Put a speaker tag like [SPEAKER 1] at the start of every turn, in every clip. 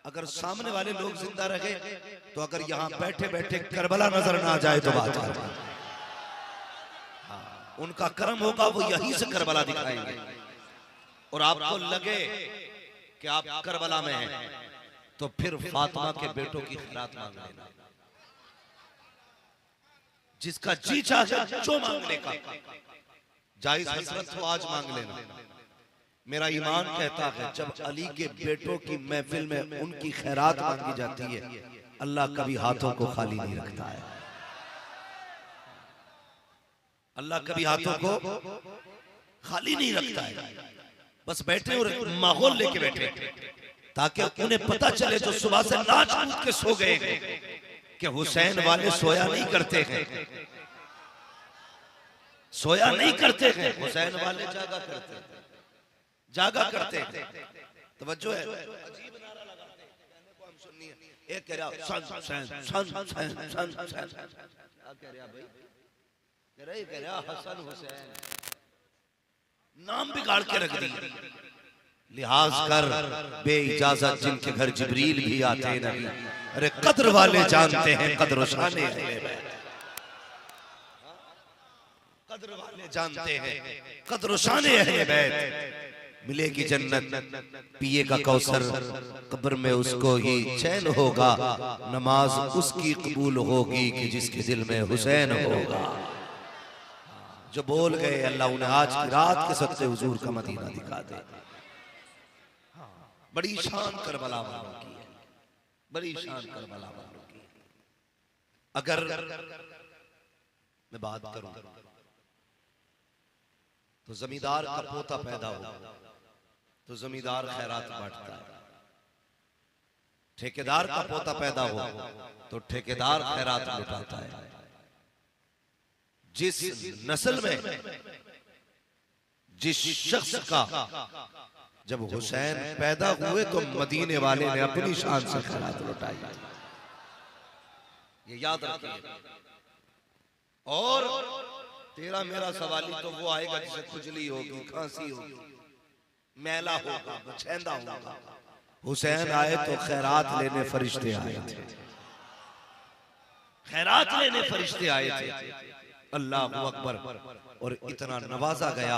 [SPEAKER 1] अगर सामने वाले लोग जिंदा रहे तो अगर यहाँ बैठे बैठे करबला नजर ना आ जाए तो बात है। उनका कर्म होगा, वो यहीं से करबला दिखाएंगे। और आपको लगे कि आप करबला में हैं तो फिर फातिमा के बेटों की खैरात मांग लेना। जिसका जी चाहे जो मांगने का जायज हसरत हो आज मांग लेना। मेरा ईमान कहता है जब अली के बेटों की महफिल में उनकी खैरात मांगी जाती है, अल्लाह कभी हाथों को खाली नहीं रखता है। अल्लाह कभी हाथों को खाली नहीं रखता है। बस बैठे और माहौल लेके बैठे ताकि उन्हें पता चले तो सुबह से नाच कूद के सो गए कि हुसैन वाले सोया नहीं करते हैं, सोया नहीं करते हैं, हुसैन वाले जागा करते हैं, जागा करते हैं। तवज्जो है, अजीब नारा लगाते हैं, कहने को हम सुनिए। एक कह रहा सन सन सन सन सन सन, क्या कह रहा भाई? कह रहा हसन हुसैन, नाम बिगाड़ के रख दी। लिहाज कर बे इजाजत जिनके घर जिब्रील भी आते नहीं। अरे कद्र वाले जानते हैं कद्र शाने अहले बैत, कद्र वाले जानते हैं कद्र शाने अहले बैत। मिलेगी जन्नत पिएगा कौसर, कब्र में उसको ही चैन होगा। नमाज उसकी कबूल होगी कि जिसके दिल में हुसैन होगा। जो बोल गए अल्लाह उन्हें आज की रात के सच्चे हुजूर का मदीना दिखा दे। बड़ी शान करबला वालों की है, बड़ी शान करबला वालों की। अगर मैं बात करूं तो जमींदार का पोता पैदा हो तो जमींदार खैरात बांटता है। ठेकेदार का पोता पैदा हो तो ठेकेदार खैरात लुटाता है। जिस नस्ल में जिस शख्स का जब हुसैन पैदा हुए तो मदीने वाले ने अपनी शान से खैरात लुटाई, ये याद रखिए। और तेरा मेरा सवाली तो वो आएगा जिसे खुजली होगी, खांसी होगी, मैला होगा, बछेंदा होगा। हुसैन आए तो खैरात लेने फरिश्ते आए थे, खैरात लेने फरिश्ते आए थे। अल्लाह अकबर। और इतना नवाजा गया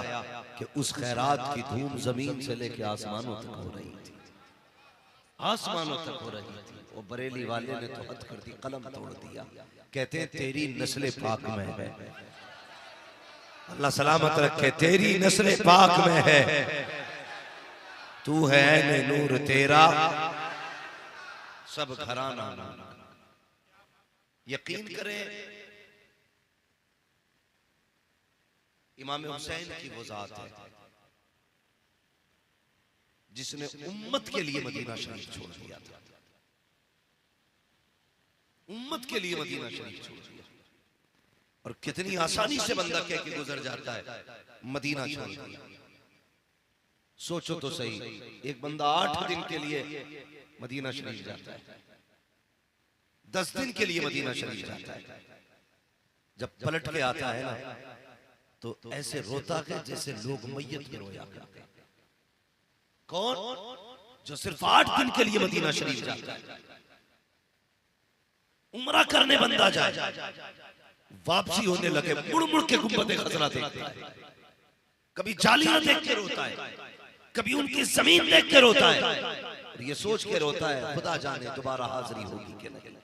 [SPEAKER 1] कि उस खैरात की धूम जमीन से लेके आसमानों तक हो रही थी, आसमानों तक हो रही थी। वो बरेली वाले ने तो हद कर दी, कलम तोड़ दिया। कहते हैं तेरी नस्ल पाक में है, अल्लाह सलामत रखे, तेरी नस्ल पाक में है। तू है ऐने नूर तेरा सब घराना। यकीन करें इमाम हुसैन की वो जात है जिसने उम्मत के लिए मदीना शरीफ छोड़ दिया था, उम्मत के लिए मदीना शरीफ छोड़ दिया। और कितनी आसानी से बंदा कह के गुजर जाता है मदीना छोड़ दिया। सोचो तो सही, एक बंदा 8 दिन के लिए मदीना शरीफ जाता है, 10 दिन के लिए मदीना शरीफ जाता है। जब पलट के आता है ना तो ऐसे रोता है जैसे लोग मैयत में रोया करते। कौन? जो सिर्फ 8 दिन के लिए मदीना शरीफ जाता है। उम्रा करने बंदा जाए, वापसी होने लगे मुड़ मुड़ के गुंबद खजरा देखता है। कभी जालियां देख के रोता है, कभी उनकी जमीन देख के रोता है। और ये सोच के रोता है खुदा जाने दोबारा हाजिरी होगी कि नहीं।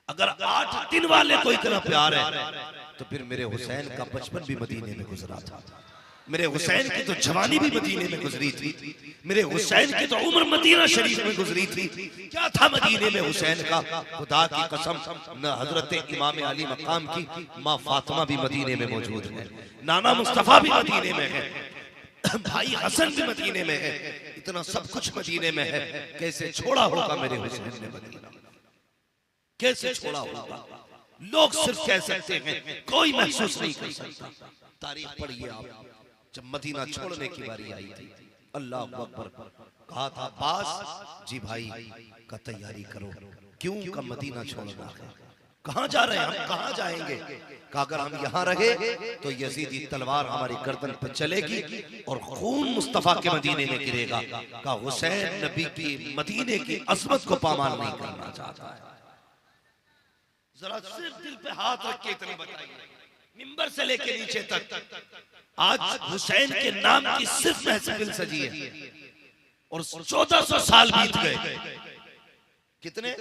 [SPEAKER 1] अगर 8 दिन वाले को इतना प्यार है तो फिर मेरे हुसैन का बचपन भी मदीने में गुजरा था, मेरे हुसैन की तो जवानी भी मदीने में गुजरी थी, मेरे हुसैन की तो उम्र मदीना शरीफ में गुजरी थी। क्या था मदीने में हुसैन का? खुदा की कसम, न हजरत इमाम अली मकाम की माँ फातिमा भी मदीने में मौजूद है, नाना मुस्तफा भी मदीने में है, भाई हसन भी मदीने में है। इतना सब कुछ मदीने में है। कैसे छोड़ा होगा मेरे हुसैन ने मदीना, कैसे छोड़ा होगा? लोग सिर्फ कह सकते हैं, कोई महसूस नहीं कर सकता। तारीख पढ़िए आप, जब मदीना छोड़ने की बारी आई थी, अल्लाह अकबर, कहा था अब्बास जी भाई का तैयारी करो, क्यों का मदीना छोड़ना है। कहां जा रहे हैं हम, कहां जाएंगे? कहा अगर हम यहां रहे तो यजीदी तलवार हमारी गर्दन पर चलेगी और खून मुस्तफा के मदीने में गिरेगा। कहा हुसैन नबी की मदीने की अजमत को पामाल नहीं करना चाहता है। जरा सिर्फ दिल पे हाथ रख के इतनी बताइए, मिंबर से लेके नीचे तक आज हुसैन के नाम की सिर्फ महफिल सजी है और 1400 साल बीत गए। कितने?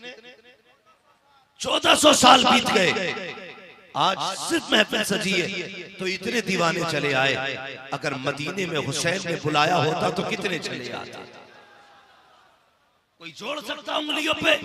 [SPEAKER 1] 1400 साल बीत गए, आज सिर्फ महफिल सजी है तो इतने दीवाने चले आए। अगर मदीने में हुसैन ने बुलाया होता तो कितने चले आते? कोई जोड़ सकता उंगलियों पे?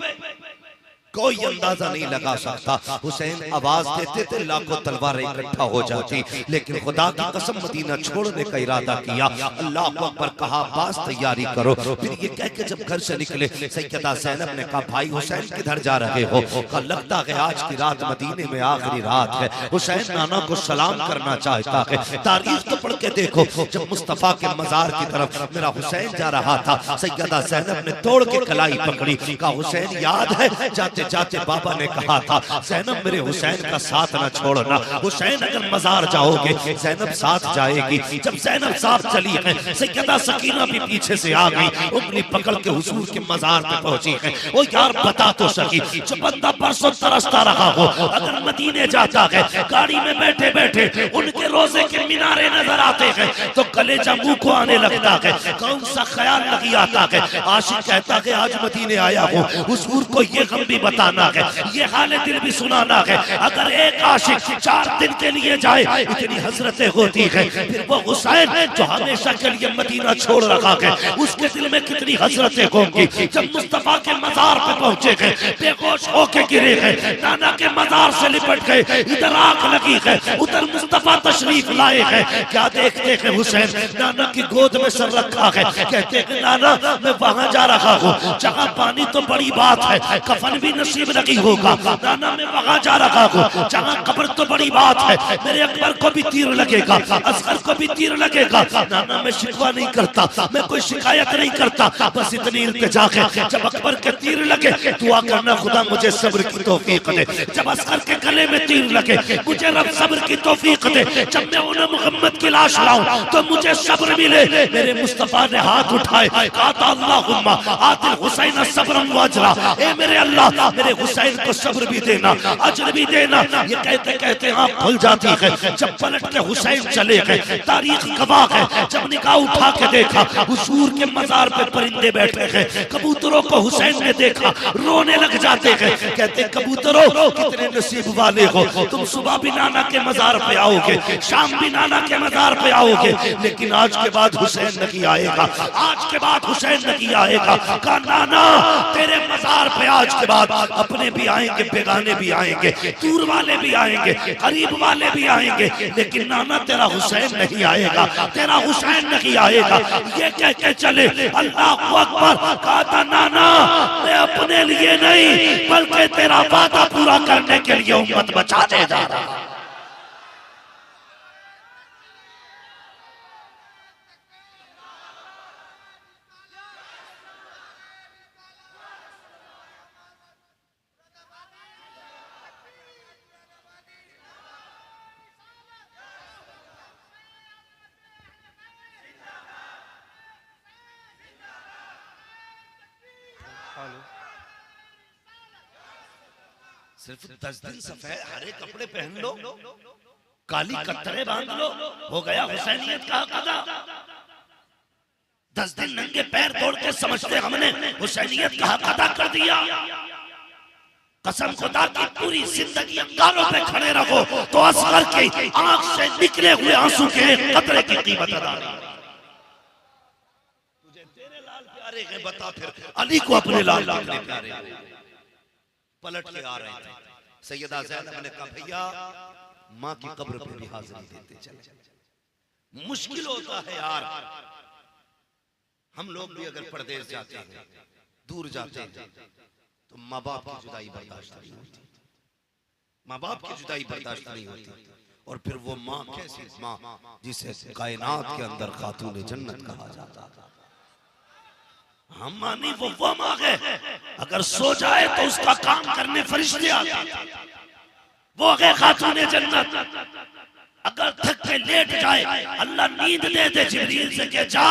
[SPEAKER 1] कोई अंदाजा नहीं लगा सकता। हुसैन आवाज देते थे लाखों तलवारें इकट्ठा हो जाती, लेकिन खुदा की कसम मदीना छोड़ने का इरादा किया। अल्लाह अकबर कहा बास तैयारी करो। फिर ये कह के जब घर से निकले सैयदा ज़ैनब ने कहा भाई हुसैन किधर जा रहे हो? कहा लगता है आज की रात मदीने में आखिरी रात है। हुसैन नाना को सलाम करना चाहता है। तारीख तो पढ़ के देखो, जब मुस्तफा के मजार की तरफ मेरा हुसैन जा रहा था, सैयदा ज़ैनब ने तोड़ के कलाई पकड़ी। कहा हुसैन याद है जाते जाते बाबा ने कहा था ज़ैनब मेरे हुसैन का साथ ना छोड़ना। हुसैन अगर मजार जाओगे ज़ैनब साथ जाएगी। जब ज़ैनब साथ चली है, सैयदा सकीना भी पीछे से आ गई, उंगली पकड़ के हुजूर के मजार पे पहुंची है। ओ यार बता तो सकी, जो बंदा परसों तरसता रहा हो अगर मदीने जाता है, गाड़ी में बैठे बैठे उनके रोजे के मीनारे नजर आते हैं तो कलेजा मुंह को आने लगता है। कौन सा ख्याल नहीं आता है? आशिक कहता है आज मदीने आया हूँ, हुजूर को ये गम भी बताना है, ये हाल दिल भी सुनाना है। अगर एक आशिक 4 दिन के लिए जाए इतनी हसरतें होती है, फिर वो हुसैन जो हमेशा के लिए मदीना छोड़ रखा है उसके दिल में कितनी हसरतें होंगी। जब मुस्तफा के मजार पे पहुंचे गए, बेहोश होके गिरे गए, नाना के मजार से लिपट गए, इधर आग लगी है, उधर मुस्तफा तशरीफ लाए हैं। क्या देखते हैं हुसैन नाना की गोद में सर रखा है, कहते हैं नाना मैं वहां जा रहा हूँ जहाँ पानी तो बड़ी बात है, कफन भी नसीब नहीं होगा। नाना मैं वहां जा रहा हूँ जहाँ कब्र तो बड़ी बात है, मेरे अकबर को भी तीर लगेगा, असगर को भी तीर लगेगा। नाना मैं शिकवा नहीं करता, मैं कोई शिकायत नहीं करता, बस इतनी इल्तिजा है जब अकबर के तीर लगे दुआ करना खुदा मुझे सब्र की तौफीक दे। जब असगर के गले में तीर लगे मुझे रब सब्र की तौफीक दे। जब मैं उन्हें मोहम्मद की लाश लाऊं तो मुझे सब्र मिले। मेरे मुस्तफा ने हाथ उठाए, कहा अल्लाहुम्मा आतिल हुसैन सब्रन व अजरा, ए मेरे अल्लाह मेरे हुसैन को सब्र भी देना, अजर भी देना। ये कहते कहते आंख खुल जाती है। जब पलट के हुसैन चले गए, तारीख गवाह है, जब निगाह उठा के देखा हुजूर के मजार पे परिंदे बैठे हैं, कबूतरों को हुसैन ने देखा रोने लग जाते हैं। कहते कबूतरों कितने नसीब वाले हो, तुम सुबह भी नाना के मजार पे आओगे, शाम भी नाना के मजार पे आओगे, लेकिन आज के बाद हुसैन नहीं आएगा, आज के बाद हुसैन नहीं आएगा। कहा नाना तेरे मजार पे आज के बाद अपने भी आएंगे, बेगाने भी आएंगे, दूर वाले भी आएंगे, करीब वाले भी आएंगे, लेकिन नाना तेरा हुसैन नहीं आएगा, तेरा हुसैन नहीं आएगा। ये कह के चले अल्लाह अकबर। कहा था नाना मैं अपने लिए नहीं बल्कि तेरा वादा पूरा करने के लिए उम्मत बचाने जा रहा हूं। सिर्फ 10 दिन सफेद हरे कपड़े पहन लो, काली कतरे बांध लो, हो गया हुसैनियत का कदा। 10 दिन नंगे पैर तोड़ के समझते हमने हुसैनियत का अदा कर दिया। कसम खुदा की पूरी जिंदगी अंगारों पे खड़े रहो तो असगर की आंख से निकले हुए आंसू के कतरे की कीमत अदा नहीं। तुझे तेरे लाल प्यारे हैं बता, फिर अली को अपने लाल प्यारे। पलट के आ रहे थे, सैयदा ज़ैनब ने कहा भैया माँ की कब्र पे भी हाजिरी देते चले। मुश्किल होता है यार, हम लोग भी अगर परदेश जाते हैं, दूर जाते हैं तो माँ बाप की जुदाई बर्दाश्त नहीं होती, माँ बाप की जुदाई बर्दाश्त नहीं होती। और फिर वो माँ कैसी माँ जिसे कायनात के अंदर खातून जन्नत कहा जाता था। हम मानी वो माँ है, अगर सो जाए तो उसका काम करने फरिश्ते आते। वो है खातून जन्नत। अगर थक के लेट जाए, अल्लाह नींद दे दे जिब्रील से कि जा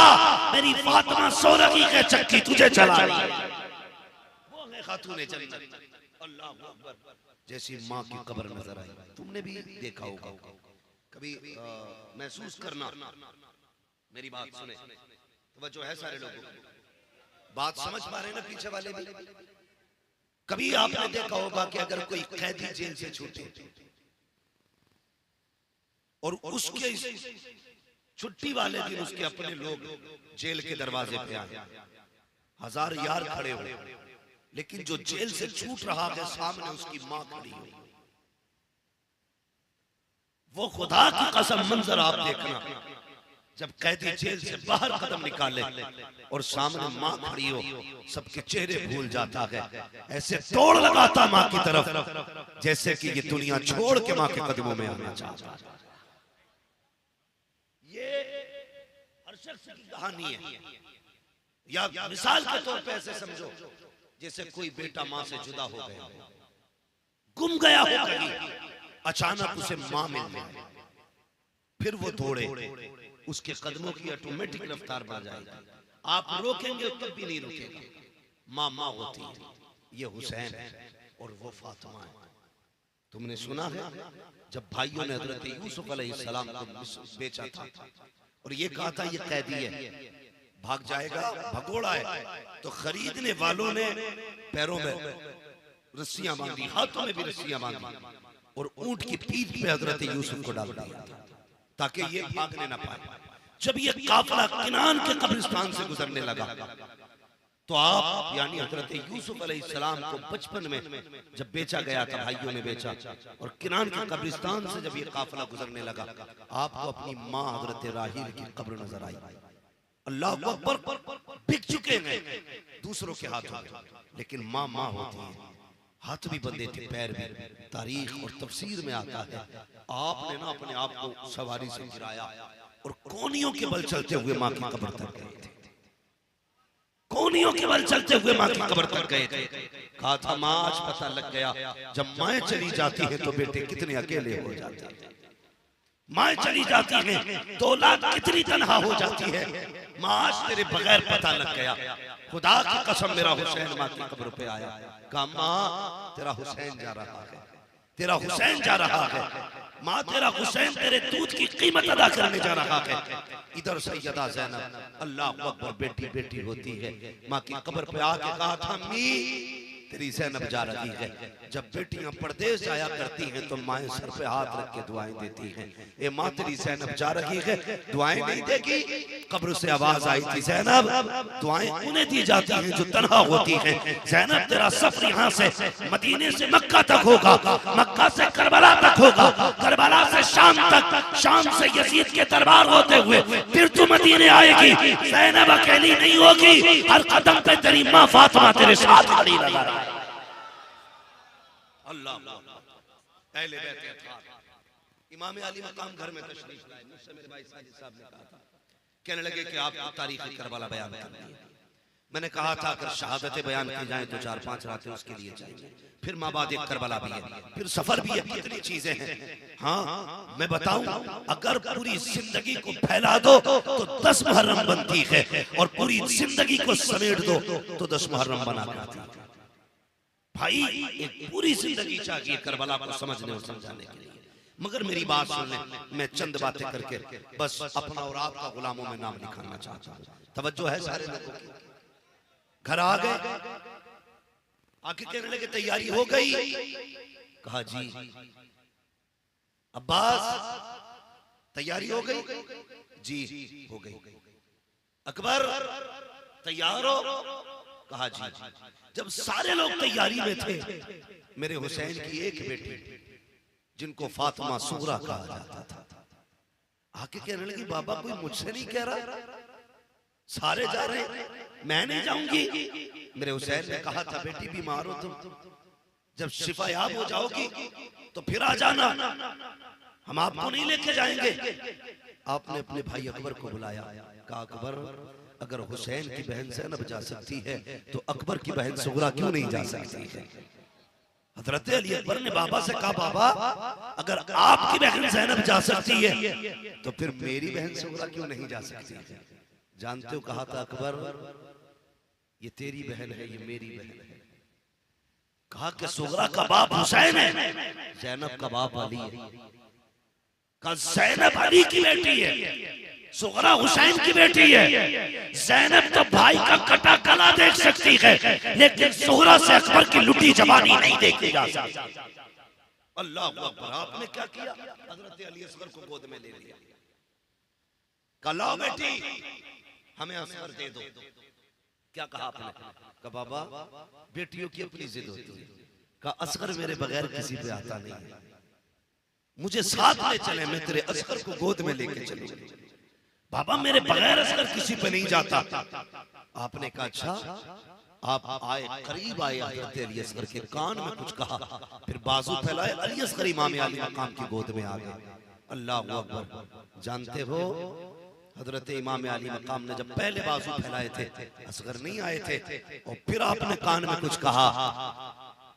[SPEAKER 1] मेरी फातिमा सो रही है, चक्की तुझे चला रही है। वो है खातून जन्नत। अल्लाह अकबर। जैसी माँ की कब्र नजर आई, तुमने भी देखा होगा कभी। महसूस करना, मेरी बात सुने, तवज्जो है सारे लोगों को, बात समझ पा रहे हैं ना पीछे वाले भी। कभी आपने देखा होगा कि अगर कोई कैदी जेल से छूटे और उसके छुट्टी वाले दिन उसके अपने लोग जेल के दरवाजे पे आए, हजार यार खड़े हो, लेकिन जो जेल से छूट रहा है सामने उसकी मां खड़ी हो, वो खुदा की कसम मंजर आप देखना, जब कैदी जेल से बाहर कदम निकाले और सामने मां खड़ी हो, सबके चेहरे भूल जाता है, ऐसे तोड़ लगाता मां की तरफ जैसे कि ये दुनिया छोड़ के मां के कदमों में आना चाहता है। ये हर शख्स की कहानी है। या मिसाल के तौर पे ऐसे समझो जैसे कोई बेटा मां से जुदा हो गया, गुम गया हो कहीं, अचानक उसे मां मिल गई, फिर वो दौड़े, उसके कदमों की ऑटोमेटिक रफ्तार बढ़ जाएगी, आप रोकेंगे तब भी नहीं रुकेगा। मां मां होती है, ये हुसैन है और वो फातिमा है। तुमने सुना है जब भाइयों ने हजरत यूसुफ अलैहिस्सलाम को बेचा था और ये कहा था ये कैदी है, भाग जाएगा, भगोड़ा है, तो खरीदने वालों ने पैरों में रस्सियां बांधी, हाथों में भी रस्सियां बांधी और ऊंट की पीठ पे हजरत यूसुफ को डाल दिया ताकि ये भागने ना पाए। जब ये काफिला किनान के कब्रिस्तान से गुजरने लगा तो आप यानी हजरत यूसुफ अलैहिस्सलाम को बचपन में जब बेचा गया था, भाइयों ने बेचा, और किनान के कब्रिस्तान से जब ये काफिला गुजरने लगा, आपको अपनी माँ हजरत राहील की कब्र नजर आई। अल्लाह अकबर, बिक चुके हैं दूसरों के हाथों में, लेकिन माँ माँ होती है, हाथ भी बंधे थे, पैर भी। तारीख और तफसीर में आता है आपने ना अपने आप को सवारी से गिराया और कोनियों के बल चलते हुए माँ की कब्र तक गए थे, कोनियों के बल चलते हुए माँ की कब्र तक गए थे। कहा था माँ आज पता लग गया जब माएँ चली जाती हैं तो बेटे कितने अकेले हो जाते हैं, माएँ चली जाती हैं तो औलाद कितनी तन्हा हो जाती है। माँ आज तेरे बगैर पता लग गया, खुदा की कसम मेरा हुसैन माँ की कब्र पे आया, कहा माँ तेरा हुसैन जा रहा है, तेरा हुसैन जा रहा है, माँ तेरा हुसैन तेरे दूध की कीमत अदा करने जा रहा है। इधर सैयदा ज़ैनब, अल्लाह अकबर, बेटी बेटी होती है, माँ की कब्र पे आके कहा था मी तेरी ज़ैनब जा रही है। जब बेटियां परदेश जाया करती हैं तो माएँ सर पे हाथ रख के दुआएं देती हैं, ए माँ तेरी ज़ैनब जा रही है, दुआएं नहीं देगी। कब्र से आवाज आई थी ज़ैनब, दुआएं उन्हें दी जाती हैं जो तन्हा होती हैं। ज़ैनब तेरा सफर यहाँ से मदीने से मक्का तक होगा, मक्का से करबला तक होगा, करबला से शाम तक, शाम से यजीद के दरबार होते हुए फिर तू मदीने आएगी। ज़ैनब अकेली नहीं होगी, हर कदम पे तेरी माँ फातिमा तेरे साथ खड़ी नजर आएगी। अल्लाह पहले बैठे इमाम अली मकाम घर में तशरीफ लाए, मुझसे मेरे भाई साजिद साहब ने कहा था, कहने लगे कि आप तारीख करबला बयान करिए। मैंने कहा था अगर शहादतें बयान की जाएं तो 4-5 रातें उसके लिए चाहिए, फिर माबाद एक करबला भी है, फिर सफर भी है, कितनी चीजें हैं। हाँ मैं बताऊं, अगर पूरी जिंदगी को फैला दो तो 10 मुहर्रम बनती है और पूरी जिंदगी को समेट दो तो 10 मुहर्रम बना करती है। भाई एक पूरी जिंदगी चाहिए करबला को समझने और समझाने के लिए। मगर मेरी बात सुन ले, मैं चंद बातें करके बस अपना और आपका गुलामों में नाम लिखाना चाहता हूँ। तवज्जो है सारे लोगों की। घर आ गए, आके कहने लगे तैयारी हो गई। कहा जी अब्बास तैयारी हो गई? जी हो गई। अकबर तैयार हो? कहा जी। जब सारे लोग तैयारी में थे, मेरे हुसैन की एक बेटी जिनको फातिमा सुगरा कहा जाता था आके कहने लगी बाबा कोई मुझसे नहीं कह रहा, सारे जा रहे हैं मैं नहीं जाऊंगी। मेरे हुसैन ने कहा था बेटी बीमार हो तुम, जब शिफायाब हो जाओगी तो फिर आ जाना, हम आपको नहीं लेके जाएंगे। आपने अपने भाई अकबर को बुलाया, कहा अकबर अगर हुसैन की बहन ज़ैनब जा सकती है तो अकबर की बहन सुगरा क्यों नहीं जा सकती है? हजरत अली अकबर ने बाबा से कहा, बाबा अगर आपकी बहन ज़ैनब जा सकती है तो फिर मेरी बहन सुगरा क्यों नहीं जा सकती? जानते हो कहा था अकबर, ये तेरी बहन है, ये मेरी बहन है। कहा कि सुगरा का बाप हुसैन है, ज़ैनब का बाप अली है। कहा ज़ैनब अली की बेटी है, सुगरा हुसैन की बेटी है। ज़ैनब तो भाई का कटा गला देख सकती है, लेकिन सुगरा से अकबर की लुटी जवानी नहीं देखी जा सकती। अल्लाह अकबर। आपने क्या किया? हजरत अली असगर को गोद में ले लिया। कहा लाओ बेटी, हमें असगर दे दो। क्या कहा आपने? कहा बाबा बेटियों की अपनी जिद होती है। कहा असगर मेरे बगैर किसी पे आता नहीं है, मुझे साथ ले चले, मैं तेरे असगर को गोद में लेके चलूंगा। बाबा मेरे बगैर असगर किसी पे नहीं जाता। आपने कहा अच्छा। आप आए, करीब आए, हजरत अली असगर के कान में कुछ कहा, फिर बाजू फैलाए, अली असगर इमाम आली मकाम की गोद में आ गए। अल्लाह अकबर। जानते हो हजरत इमाम आली मकाम ने जब पहले बाजू फैलाए थे, असगर नहीं आए थे, और फिर आपने कान में कुछ कहा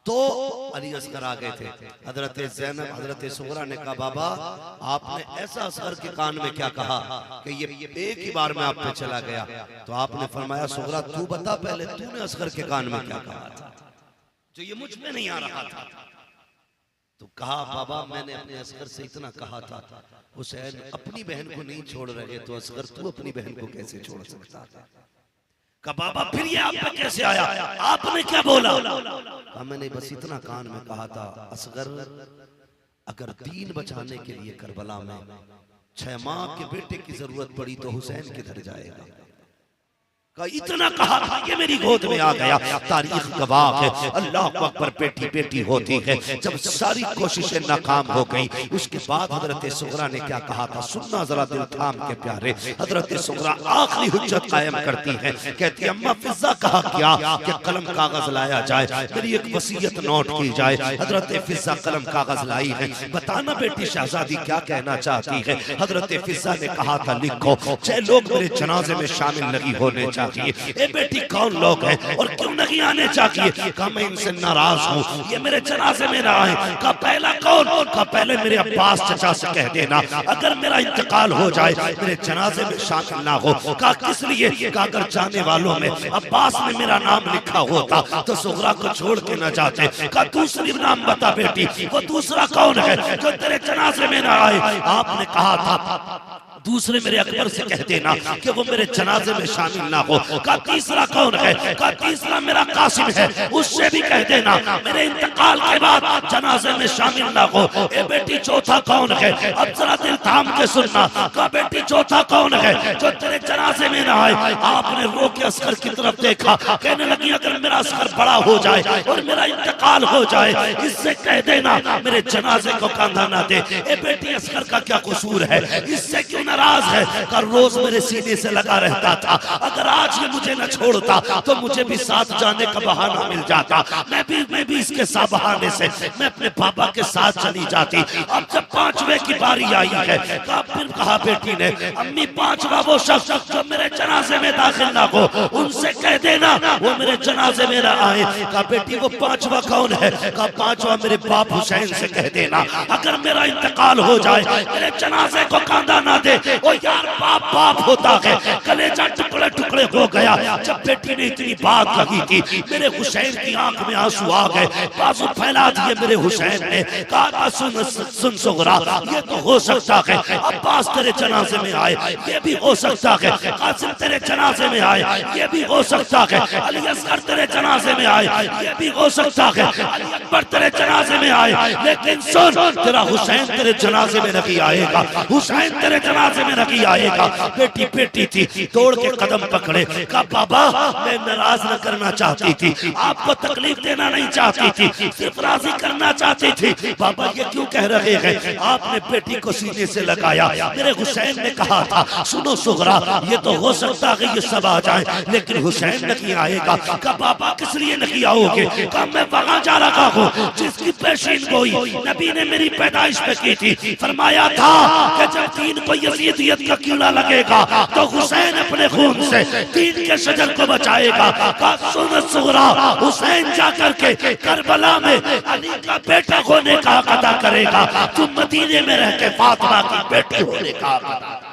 [SPEAKER 1] तो अली असगर आ गए थे। हजरत ज़ैनब, हजरत सुगरा ने कहा बाबा आपने ऐसा असगर के कान में क्या कहा कि ये एक ही बार में आप पे चला गया। तो आपने फरमाया सुगरा तू बता पहले, तूने असगर के कान में क्या कहा था जो ये मुझ में नहीं आ रहा था? तो कहा बाबा मैंने अपने असगर से इतना कहा था, हुसैन अपनी बहन को नहीं छोड़ रहे तो असगर तू अपनी बहन को कैसे छोड़ सकता था? कहा बाबा फिर ये आप पे कैसे आया? आपने क्या बोला? कहा मैंने बस इतना कान में कहा था, असगर अगर दीन बचाने के लिए करबला में 6 माह के बेटे की जरूरत पड़ी तो हुसैन किधर जाएगा? इतना कहा था, ये मेरी गोद में आ गया। तारीख गवाह है, अल्लाह अकबर बेटी बेटी होती है। जब सारी कोशिशें नाकाम हो गई, उसके बाद हजरत सुगरा ने क्या कहा था सुनना जरा दिल थाम के प्यारे। हजरत सुगरा आखिरी हुज्जत कायम करती है, कहती है अम्मा फिजा कहा क्या कि कलम कागज लाया जाए, मेरी एक वसीयत नोट की जाए। हजरत फिजा कलम कागज लाई है, बताना बेटी शहजादी क्या कहना चाहती है। हजरत फिजा ने कहा था लिखो, 6 लोग मेरे जनाजे में शामिल नहीं होने चाहिए। ए बेटी कौन लोग हैं और क्यों नहीं आने चाहिए? कहा मैं इनसे नाराज हूँ, ये मेरे जनाजे में ना आए। कहा पहला कौन? कहा पहले मेरे अब्बास चचा से कह देना अगर मेरा इंतकाल हो जाए मेरे जनाजे में शामिल ना हो। कहा किस लिए? कहा अगर जाने वालों में अब्बास ने मेरा नाम लिखा होता तो सुगरा को छोड़ के न जाते। कहा दूसरी नाम बता बेटी, वो दूसरा कौन है जो तेरे जनाजे में ना आए? आपने कहा था दूसरे मेरे अकबर से कह देना कि वो मेरे जनाजे में शामिल ना हो। कहा तीसरा कौन है? कहा तीसरा मेरा कासिम है, उससे भी कह देना मेरे इंतकाल के बाद जनाजे में शामिल ना हो। ए बेटी चौथा कौन है? अब जरा दिल थाम के सुनना। कहा बेटी चौथा कौन है जो तेरे जनाजे में ना आए? आपने रो के असगर की तरफ देखा, कहने लगी अगर मेरा असगर बड़ा हो जाए और मेरा इंतकाल हो जाए इससे कह देना मेरे जनाजे को कंधा ना दे। ए बेटी असगर का क्या कसूर है? इससे क्यों नाराज है? का रोज मेरे सीने से लगा रहता था, अगर आज ये मुझे न छोड़ता तो मुझे भी साथ जाने का बहाना मिल जाता, मैं भी इसके साथ बहाने से मैं अपने पापा के साथ चली जाती। अब जब 5वें की बारी आई है, फिर कहा बेटी ने अम्मी 5वां वो शख्स जो मेरे जनाजे में दाखिल ना हो उनसे कह देना वो मेरे जनाजे में ना आए। कहा बेटी वो 5वां कौन है? कहा 5वां मेरे बाप हुसैन से कह देना अगर मेरा इंतकाल हो जाए मेरे जनाजे को कांधा ना दे। ओ यार बाप बाप होता है, कलेजा टुकड़े टुकड़े हो गया जब बेटी ने इतनी बात कही थी। मेरे हुसैन की आंख में आंसू आ गए, बाजू फैला दिए मेरे हुसैन ने। कहा सुन सुन सुगरा, ये तो हो सकता है अब्बास तेरे जनाजे में आए, ये भी हो सकता है कासिम तेरे जनाजे में आए, ये भी हो सकता है अली असगर तेरे जनाजे में आए, ये भी हो सकता है अली अकबर तेरे जनाजे में आए, लेकिन सुन तेरा हुसैन तेरे जनाजे में नहीं आएगा, हुसैन तेरे जनाजे में नहीं आएगा। बेटी बेटी थी, तोड़ के कदम पकड़े। कहा बाबा मैं नाराज न करना चाहती थी, आपको तकलीफ देना नहीं चाहती थी, सिर्फ राजी करना चाहती थी। बाबा ये क्यों कह रहे हैं? आपने बेटी को सीने से लगाया। मेरे हुसैन ने कहा था सुनो सुगरा, ये तो हो सकता है ये सब आ जाए लेकिन हुसैन नहीं आएगा। कहा बाबा किस लिए नहीं आओगे? कहा मैं वहां जा रखा हूँ जिसकी पेशीन गोई नबी ने मेरी पैदाइश पे की थी। फरमाया था कि जब दीन को यजीदियत का कीड़ा लगेगा तो हुसैन अपने खून से दीन के शजर को बचाएगा। का सुन्नत सुगरा हुसैन जाकर के करबला में अली का बेटा होने का हक अदा करेगा, तुम मदीने में रह के फातिमा की बेटी होने का हक अदा।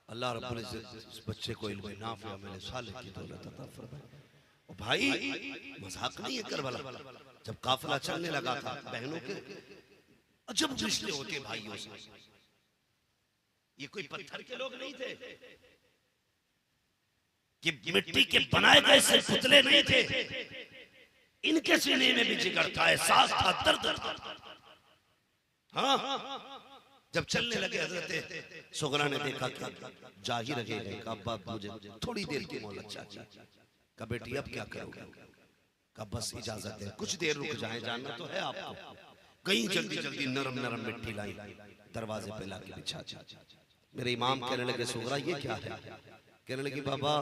[SPEAKER 1] अल्लाह रब्बुल इज्जत इस बच्चे को इल्म नाफिया मेरे साले की दौलत अता फरमाए। और भाई मजाक नहीं है करबला, जब काफिला चलने लगा था बहनों के अजब रिश्ते होते भाइयों से। ये कोई पत्थर के लोग नहीं थे, ये मिट्टी के बनाए गए से पुतले नहीं थे। इनके सीने में भी जिगर था, एहसास था, दर्द था। हाँ जब चलने लगे हजरत सुगरा ने देखा कि जाहिर रहे अब्बा मुझे थोड़ी देर की मोहलत चाहिए। कहा बेटी अब क्या करोगे? कहा बस इजाजत है, कुछ देर रुक जाए, जानना तो है आपको। कहीं जल्दी जल्दी नरम नरम मिट्टी लाई, दरवाजे पे लाके बिछा दी। मेरे इमाम कहने लगे सुगरा ये क्या है? कहने लगी बाबा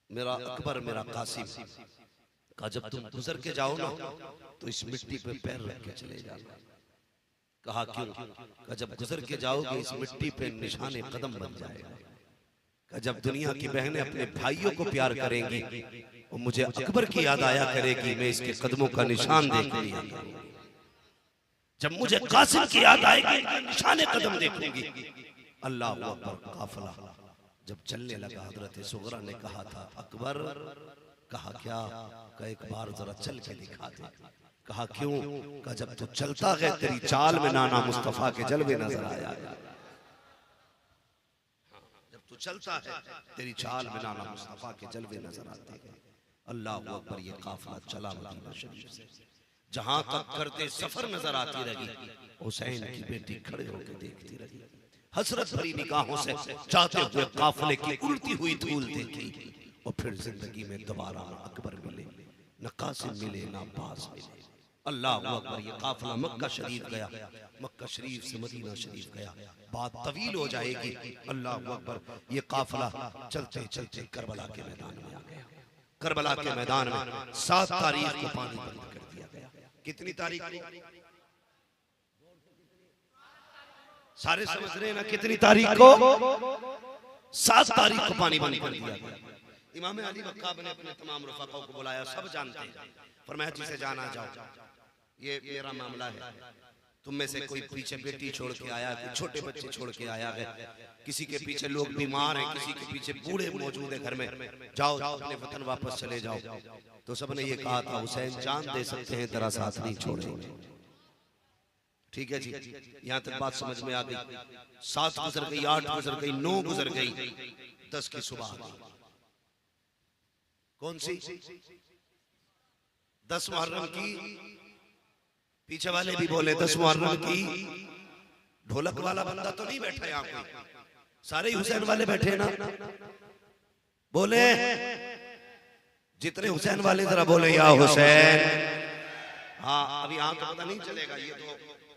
[SPEAKER 1] मेरा अकबर मेरा कासिम कहा जब तुम गुजर के जाओ ना तो इस मिट्टी पे पैर रख के चले जाना। कहा क्यों? कहा जब गुजर के जाओगे इस मिट्टी पे निशाने कदम बन जाएगा। कहा जब दुनिया की बहनें अपने भाइयों को प्यार करेंगी और मुझे अकबर की याद आया करेगी, मैं इसके कदमों का निशान देख लिया। जब मुझे कासिम की याद आएगी निशाने कदम देखूंगी। अल्लाह अकबर। काफिला जब चलने लगा हजरत सुगरा ने कहा था अकबर। कहा क्या? कहा एक बार जरा चल के दिखा दे। कहा क्यों? कहा जब तू चलता है तेरी चाल में नाना मुस्तफा के जलवे नजर आया। जब तू चलता है तेरी चाल में नाना मुस्तफा के जलवे नजर आते हैं। अल्लाह अकबर। ये काफिला चला मदीना शरीफ से, जहां तक करते सफर नजर आती रही हुसैन की बेटी खड़े होकर देखती रही, हसरत भरी निगाहों से चाहते हुए काफिले की उड़ती हुई धूल देखी। और फिर जिंदगी में दोबारा ना अकबर मिले, न कासिम मिले, न अब्बास मिले। अल्लाह अकबर। ये काफिला मक्का शरीफ गया, मक्का शरीफ से मदीना शरीफ गया। बात तवील हो जाएगी। अल्लाह अकबर। ये काफिला चलते चलते करबला के मैदान में आ गया। करबला के मैदान में 7 तारीख को पानी बंद कर दिया गया। कितनी तारीख? सारे समझ रहे हैं ना कितनी तारीख को? 7 तारीख को पानी बंद कर दिया गया। इमाम अली वक्काब ने अपने तमाम रफ़ाक़ों को बुलाया, सब जानते हैं। फरमाया जिसे जाना जाओ, ये मेरा मामला है। तुम में से कोई पीछे बेटी छोड़ के आया, कोई छोटे बच्चे छोड़ के आया है, किसी के पीछे लोग बीमार हैं, किसी के पीछे बूढ़े मौजूद है घर में, जाओ अपने वतन वापस चले जाओ। तो सबने ये कहा था हुसैन जान दे सकते हैं तेरा साथ नहीं छोड़ेंगे। ठीक है जी, यहाँ तक बात समझ में आ गई। 7 गुजर गई, 8 गुजर गई, 9 गुजर गई, 10 की सुबह। कौन सी? 10 मुहर्रम की। पीछे वाले भी बोले 10 मुहर्रम की। ढोलक वाला बंदा तो नहीं बैठा यहाँ कोई, सारे हुसैन वाले बैठे ना। बोले जितने हुसैन वाले जरा बोले या हुसैन। हाँ अभी यहाँ तो पता नहीं चलेगा, ये तो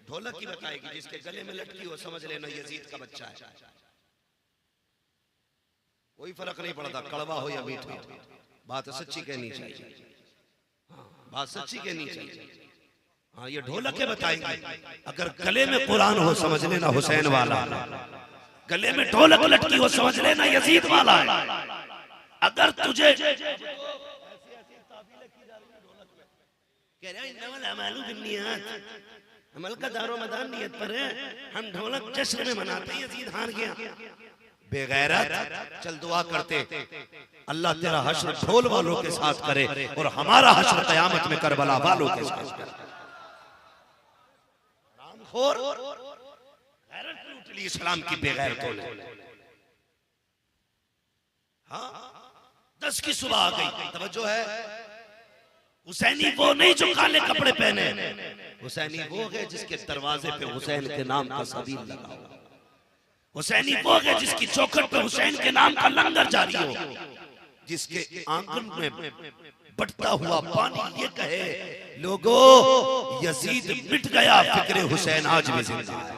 [SPEAKER 1] ढोलक की बताएगी। जिसके गले में लटकी हो समझ लेना यजीद का बच्चा है। कोई फर्क नहीं पड़ता कड़वा हो या मीठा। बात सच्ची कहनी चाहिए, बात सच्ची कहनी चाहिए। हाँ ये ढोलक के बताएंगे। अगर गले में कुरान हो समझ लेना हुसैन वाला, गले में ढोलक लटकी हो समझ लेना यजीद वाला है। अगर तुझे अमल का दारो मदान नियत पर है, हम ढोलक जश्न में मनाते हैं यजीद हार गया। बेगैरत चल दुआ करते अल्लाह तेरा हश्र ढोल वालों के साथ करे और हमारा हश्र कयामत में करबला वालों के साथ करे। रामखोर गैरत लूट ली इस्लाम की बेगैरतों ने। हाँ 10 की सुबह आ गई। तवज्जो है, हुसैनी वो नहीं जो काले कपड़े पहने, हुसैनी वो है जिसके दरवाजे पे हुसैन के नाम का सबील लगा हुआ। हुसैनी वो है जिसकी चौखट पे हुसैन के नाम का लंगर जारी हो, जिसके आंगन में बढ़ता हुआ पानी ये कहे, लोगो यजीद मिट गया, फिक्रे हुसैन आज भी जिंदा है।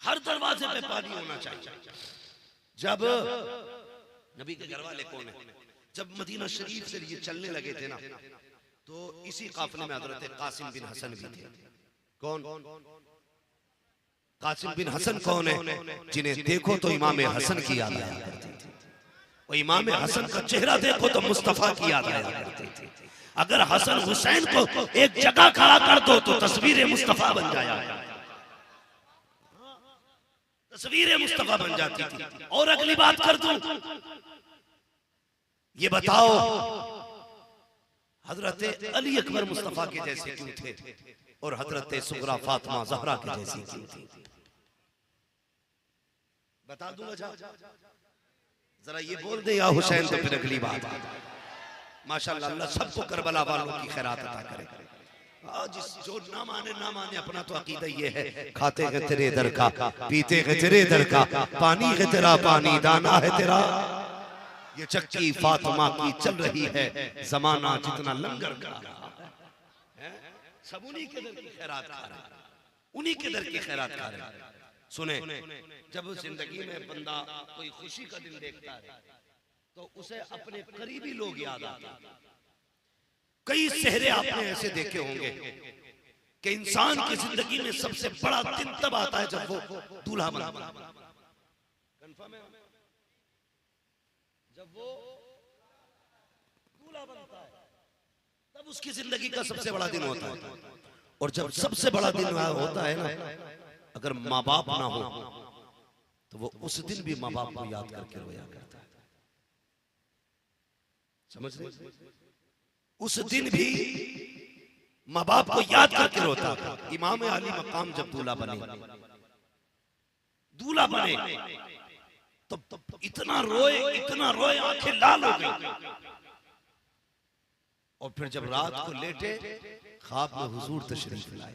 [SPEAKER 1] हर दरवाजे पे पानी होना चाहिए। जब नबी के घर वाले कौन है, जब मदीना शरीफ से ये चलने लगे थे ना, तो इसी काफिले में हजरत कासिम बिन हसन भी थे। कौन? कासिम बिन हसन कौन है? जिन्हें देखो तो इमाम हसन की याद आया करती थी। वो इमाम हसन का चेहरा देखो तो मुस्तफा की याद आया करती थी। अगर हसन हुसैन को एक जगह खड़ा कर दो तो तस्वीर मुस्तफा बन जाया, तस्वीर मुस्तफा बन जाती थी। और अगली बात कर दूं, ये बताओ हजरत अली अकबर मुस्तफा के जैसे क्यों थे और हजरत सुगरा फातिमा ज़हरा के जैसी क्यों थी? बता दूंगा, जरा ये बोल दे या हुसैन, तो फिर अगली बात। माशाअल्लाह, अल्लाह सबको करबला वालों की खैरात अता करे। जिस जो ना माने अपना तो अकीदा ये है, खाते हैं तेरे दर का, पीते हैं तेरे दर का, पानी है तेरा पानी, दाना है तेरा। ये चक्की फातिमा की चल रही है, जमाना जितना लंगर का है, सब उन्हीं के दर की खैरात खा रहे हैं, उन्हीं के दर की खैरात खा रहे हैं। सुने, जब जिंदगी में बंदा कोई खुशी का दिन देखता है तो उसे अपने करीबी लोग याद आते हैं। कई सेहरे आपने ऐसे देखे होंगे कि इंसान की जिंदगी में सबसे बड़ा दिन तब आता है जब वो दूल्हा बनता है। कंफर्म है? जब वो दूल्हा बनता है तब उसकी जिंदगी का सबसे बड़ा दिन होता है। और जब सबसे बड़ा दिन होता है ना, अगर माँ बाप ना हो तो वो उस दिन भी माँ बाप को याद करके रोया करता है। समझ रहे? उस दिन भी माँ बाप को याद करके रोता था। इमाम अली मकाम जब दूल्हा बने तो इतना रोए आंखें लाल हो गई। और फिर जब रात को लेटे ख्वाब में हुजूर तशरीफ लाए,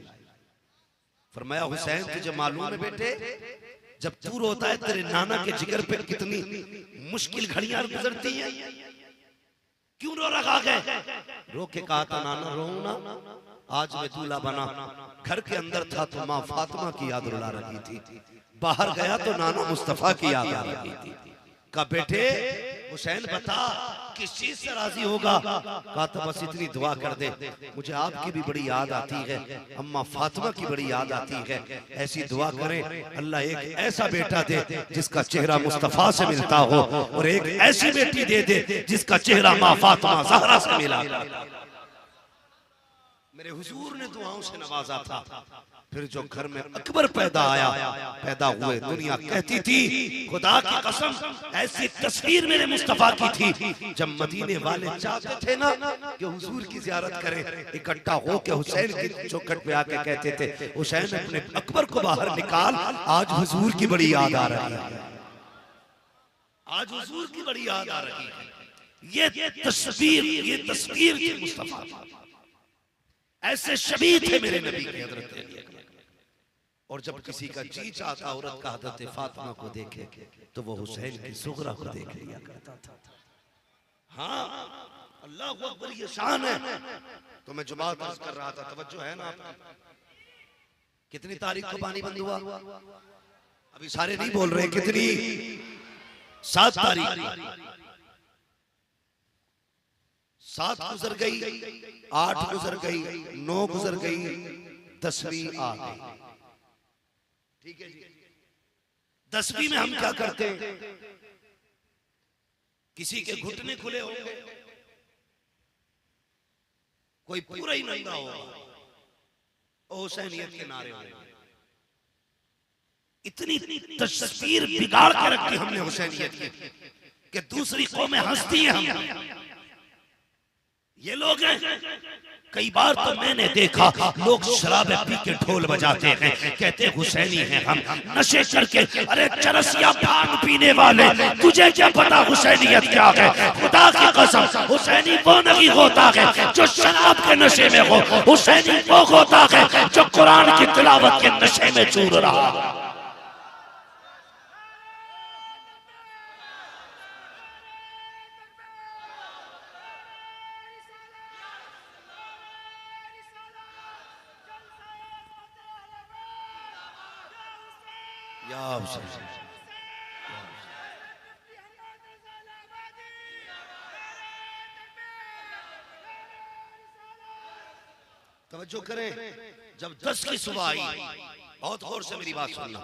[SPEAKER 1] फरमाया हुसैन तुझे मालूम है बेटे, जब तू रोता है तेरे नाना के जिगर पे कितनी मुश्किल घड़ियां गुजरती हैं। क्यों रो रखा है? रो के कहा था नाना रो ना, आज मैं दूल्हा बना, घर के अंदर था तो माँ फातिमा की याद रुला रही थी, बाहर गया तो नाना मुस्तफा की याद आ रही थी। कहा बेटे हुसैन बता किस चीज से राजी होगा? कहा तो बस इतनी दुआ कर दे, मुझे आपकी भी बड़ी याद आती है, अम्मा फातिमा की बड़ी याद आती है, ऐसी दुआ करें अल्लाह एक ऐसा बेटा दे जिसका चेहरा मुस्तफा से मिलता हो, और एक ऐसी बेटी दे दे जिसका चेहरा माँ फातिमा ज़हरा से मिला। मेरे हुजूर ने दुआओं से नवाजा था। फिर जो घर में अकबर पैदा हुए, दुनिया कहती थी खुदा की कसम ऐसी तस्वीर मेरे मुस्तफा की थी। जब मदीने वाले चाहते थे ना कि हुजूर की ज़ियारत करें, इकट्ठा हो के हुसैन की चौखट पे आके कहते थे हुसैन अपने अकबर को बाहर निकाल, आज हुजूर की बड़ी याद आ रही है, आज हुजूर की बड़ी याद आ रही है। ये तस्वीर थी मुस्तफा। ऐसे शबीह थे मेरे नबी के हजरत अली अकबर। और जब किसी का जी चाहता औरत का हजरत फातिमा को देखे तो वो हुसैन की सुगरा को देख लिया करता था। हाँ, अल्लाह अकबर, ये शान है। तो मैं जुमा अर्ज कर रहा था, तवज्जो है ना आपकी? कितनी तारीख को पानी बंद हुआ? अभी सारे नहीं बोल रहे। कितनी? 7 तारीख। 7 गुजर गई, 8 गुजर गई, 9 गुजर गई, 10वीं आ गई। ठीक है जी। 10वीं में हम क्या करते हैं? किसी के घुटने खुले होंगे, कोई पूरा ही नंगा होगा, हुसैनियत के नारे होंगे। इतनी तस्वीर बिगाड़ के रखी हमने हुसैनियत की कि दूसरी कौमें हंसती हैं हम। ये लोग हैं। कई बार तो मैंने देखा लोग शराब पी के ढोल बजाते हैं, कहते हुसैनी हैं हम, नशे करके। अरे चरसिया भांग पीने वाले, तुझे क्या पता हुसैनियत क्या है? खुदा की कसम, हुसैनी वो नहीं होता है जो शराब के नशे में हो, हुसैनी वो होता है जो कुरान की तिलावत के नशे में चूर रहा। तवज्जो करें, जब 10 की सुबह आई, बहुत गौर से मेरी बात सुनना,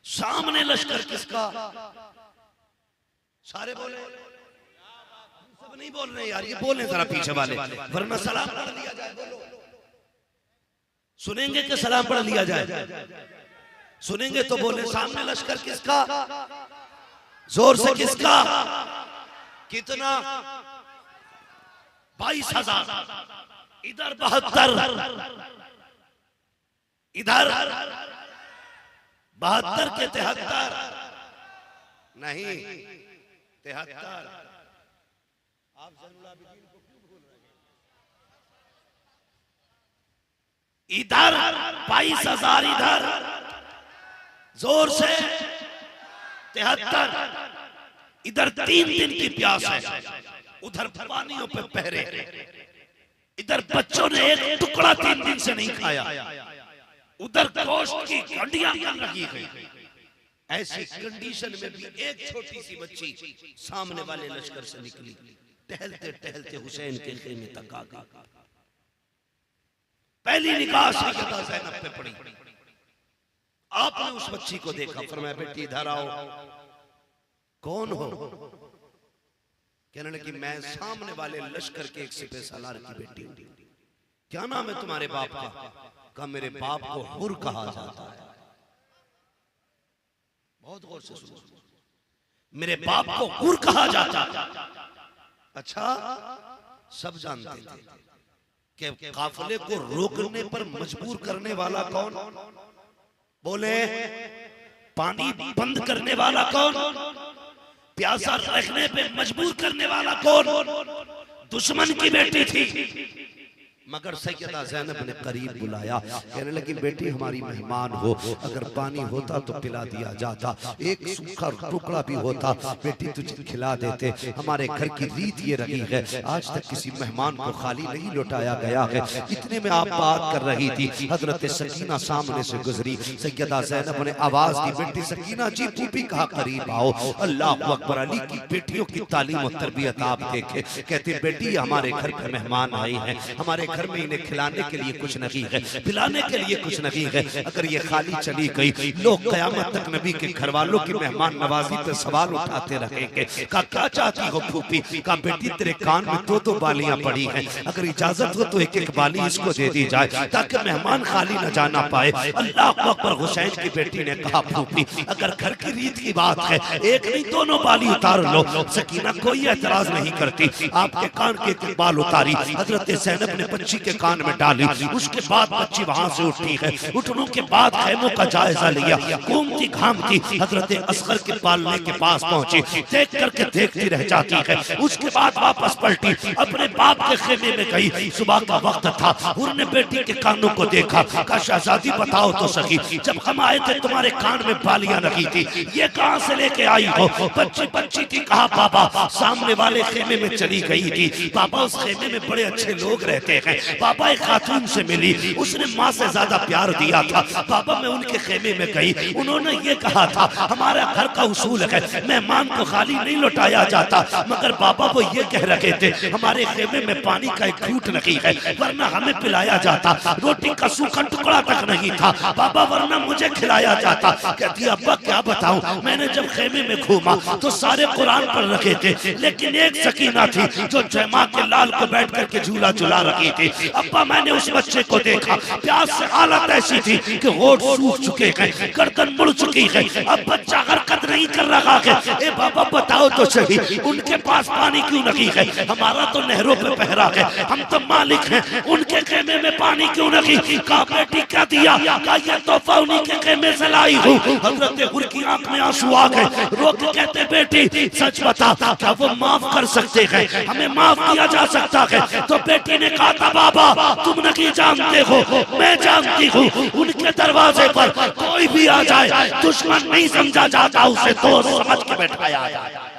[SPEAKER 1] सामने लश्कर किसका? सारे बोले, सब नहीं बोल रहे यार, ये बोलने जरा पीछे वाले, वरना सलाम पढ़ लिया जाए। बोलो, सुनेंगे कि सलाम पढ़ लिया जाए? सुनेंगे तो बोले, सामने लश्कर किसका? जोर से किसका? कितना? 22,000, इधर 72, इधर 72 के 73 नहीं 73। आप ज़ैनुलाबिदीन को क्यों भूल रहे हैं? इधर 22,000, इधर जोर से 73, इधर 3 दिन की प्यास है, उधर पानियों पे पहरे, इधर बच्चों ने एक टुकड़ा 3 दिन से नहीं खाया, उधर गोश्त की हड्डियां लगी गई। ऐसी कंडीशन में भी एक छोटी सी बच्ची सामने वाले लश्कर से निकली, टहलते टहलते हुसैन के खेमे तक आ गई। पहली निगाह सैयदा ज़ैनब पे पड़ी। आपने उस बच्ची को देखा, फरमाया बेटी इधर आओ। कौन हो? कहने लगी मैं सामने वाले लश्कर के एक सिपह सालार की बेटी हूं। क्या नाम है तुम्हारे बाप का? कहा मेरे बाप को हुर कहा जाता है। बहुत गौर से सुनो, मेरे बाप को हुर कहा जाता है। अच्छा, सब जानते थे कि काफिले को रोकने पर मजबूर करने वाला कौन? बोले, पानी बंद करने वाला कौन? प्यासा रखने पे मजबूर करने वाला कौन? दुश्मन की बेटी थी। मगर सैयदा ज़ैनब ने करीब बुलाया, कहने लगी बेटी हमारी मेहमान हो, अगर पानी होता तो पिला दिया जाता, एक सूखा टुकड़ा भी होता बेटी तुझे खिला देते। हमारे घर की रीत ये रही है, आज तक किसी मेहमान को खाली नहीं लौटाया गया है। इतने में आप बात कर रही थी, हजरत सकीना सामने से गुजरी। सैयदा ज़ैनब ने आवाज दी, बेटी सकीना जी तू भी कहा करीब आओ। अल्लाह अकबर, अली की बेटियों की तालीम और तरबियत आप देखे। कहते बेटी हमारे घर पे मेहमान आए हैं, हमारे घर में इन्हें खिलाने के लिए कुछ नहीं है, पिलाने के लिए कुछ नहीं है। अगर ये खाली चली गई, लोग कयामत तक नबी के घर वालों की मेहमान नवाजी पे सवाल उठाते रहेंगे। कहा क्या चाहती हो फूफी? कहा बेटी तेरे कान में 2-2 बालियां पड़ी हैं, अगर इजाजत हो तो एक-एक बाली इसको दे दी जाए ताकि मेहमान खाली न जाना पाए। अल्लाह अकबर। हुसैन की बेटी ने कहा फूफी अगर घर की रीत की बात है, एक नहीं 2 बाली उतार लो। सकीना कोई एतराज नहीं करती, आपके कान के एक बाल उतारी, हजरत ज़ैनब ने बच्ची के कान में डाली। उसके बाद बच्ची वहां से उठी है, उठने के बाद खैमों का जायजा लिया, घूमती घामती हजरत असगर के पालने के पास पहुंची, देख करके देखती रह जाती है। उसके बाद वापस पलटी, अपने बाप के खेमे में गई। सुबह का वक्त था, उन्होंने बेटी के कानों को देखा, कहा शहजादी बताओ तो सही, जब हम आए थे तुम्हारे कान में बालियां लगी थी, ये कहां से लेके आई हो? बच्ची थी। कहा पापा सामने वाले खेमे में चली गई थी, पापा उस खेमे में बड़े अच्छे लोग रहते हैं, पापा एक खातून से मिली, उसने माँ से ज्यादा प्यार दिया था, पापा मैं उनके खेमे में गई, उन्होंने ये कहा था हमारा घर का उसूल है मेहमान को खाली नहीं लौटाया जाता, मगर पापा वो ये कह रहे थे हमारे खेमे में पानी का एक घूंट नहीं है, वरना हमें पिलाया जाता, रोटी का सूखा टुकड़ा तक नहीं था पापा, वरना मुझे खिलाया जाता। कहती अब्बा क्या बताऊं, मैंने जब खेमे में घूमा तो सारे कुरान पढ़ रखे थे, लेकिन एक सकीना थी जो जयमा के लाल को बैठ करके झूला झुला रखी थी। थी। अब्बा मैंने उस बच्चे को देखा, प्यास से हालत ऐसी थी कि होठ सूख चुके हैं, गर्दन मुड़ चुकी है। अब बच्चा हरकत नहीं कर रहा है। ए बाबा बताओ तो सही, उनके पास पानी क्यों नहीं है? हमारा तो नहरों पे पहरा है, हम तो मालिक हैं, उनके खेमे में पानी क्यों नहीं? कहा बेटी क्या दिया? कहा ये तोहफा उन्हीं के खेमे से लाई हूँ। हजरत हुर की आंख में आंसू आ गए, रो के कहते बेटी सच बता, क्या वो माफ कर सकते हैं? हमें माफ किया जा सकता है? तो बेटी ने कहा था बाबा तुम नहीं जानते हो, मैं जानती हूँ। उनके दरवाजे पर कोई भी आ जाए दुश्मन नहीं समझा जाता, उसे दोस्त समझ के बैठाया जाए।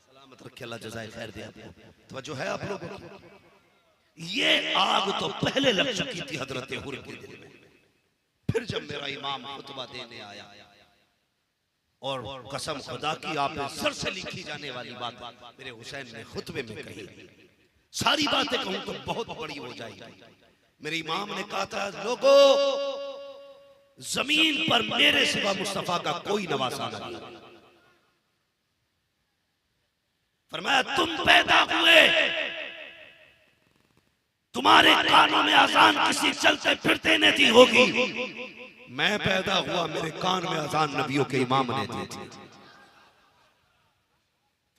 [SPEAKER 1] सलामत रखे, अल्लाह जज़ाए खैर दे आपको। तो जो है आप लोगों की ये आग तो पहले लग चुकी थी हजरत हुर के दिल में। फिर जब मेरा इमाम खुतबा देने आया और कसम खुदा की आपने सर से लिखी जाने वाली बात मेरे हुसैन ने खुतबे में कही, सारी बातें कहूं तो बहुत बड़ी हो जाएगी। मेरे इमाम ने कहा था लोगों जमीन पर मेरे सिवा मुस्तफा का कोई नवासा नहीं। फरमाया तुम पैदा हुए, तुम्हारे कानों में अजान किसी चलते फिरते ने दी होगी। मैं पैदा हुआ, मेरे कान में अजान नबियों के इमाम ने दी थी।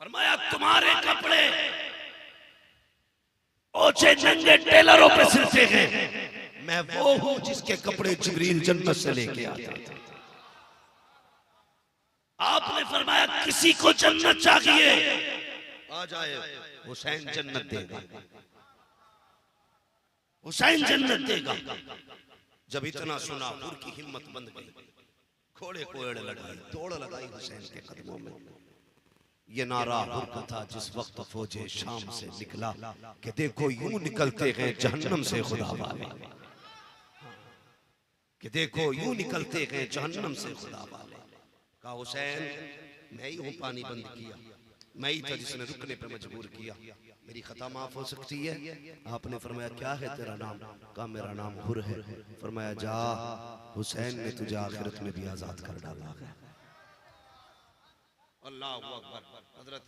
[SPEAKER 1] फरमाया तुम्हारे कपड़े ओछे नंगे टेलरों पे सिलते हैं, मैं वो हूं जिसके कपड़े जिब्रील जन्नत से लेके आता था। आपने फरमाया किसी को जन्नत चाहिए आ जाए, हुसैन जन्नत देगा, हुसैन जन्नत देगा। जब इतना सुना हुर की हिम्मत बंद गई, घोड़े को एड़ लगाई, दौड़ लगाई हुसैन के कदमों में। ये नारा हुर का था जिस वक्त फौजे शाम से निकला कि देखो यूं निकलते हैं जहन्नम से खुदा वाले, कि देखो यूं निकलते हैं जहन्नम से खुदा वाले। कहा हुसैन मैं ही हूं पानी बंद किया, मैं ही था जिसने रुकने पे मजबूर किया, मेरी खता माफ हो सकती है? आपने फरमाया क्या है तेरा नाम? कहा मेरा नाम हुर है। फरमाया जा हुसैन ने तुझे आखिरत में भी आजाद कर डाला है। अल्लाह अकबर। हजरत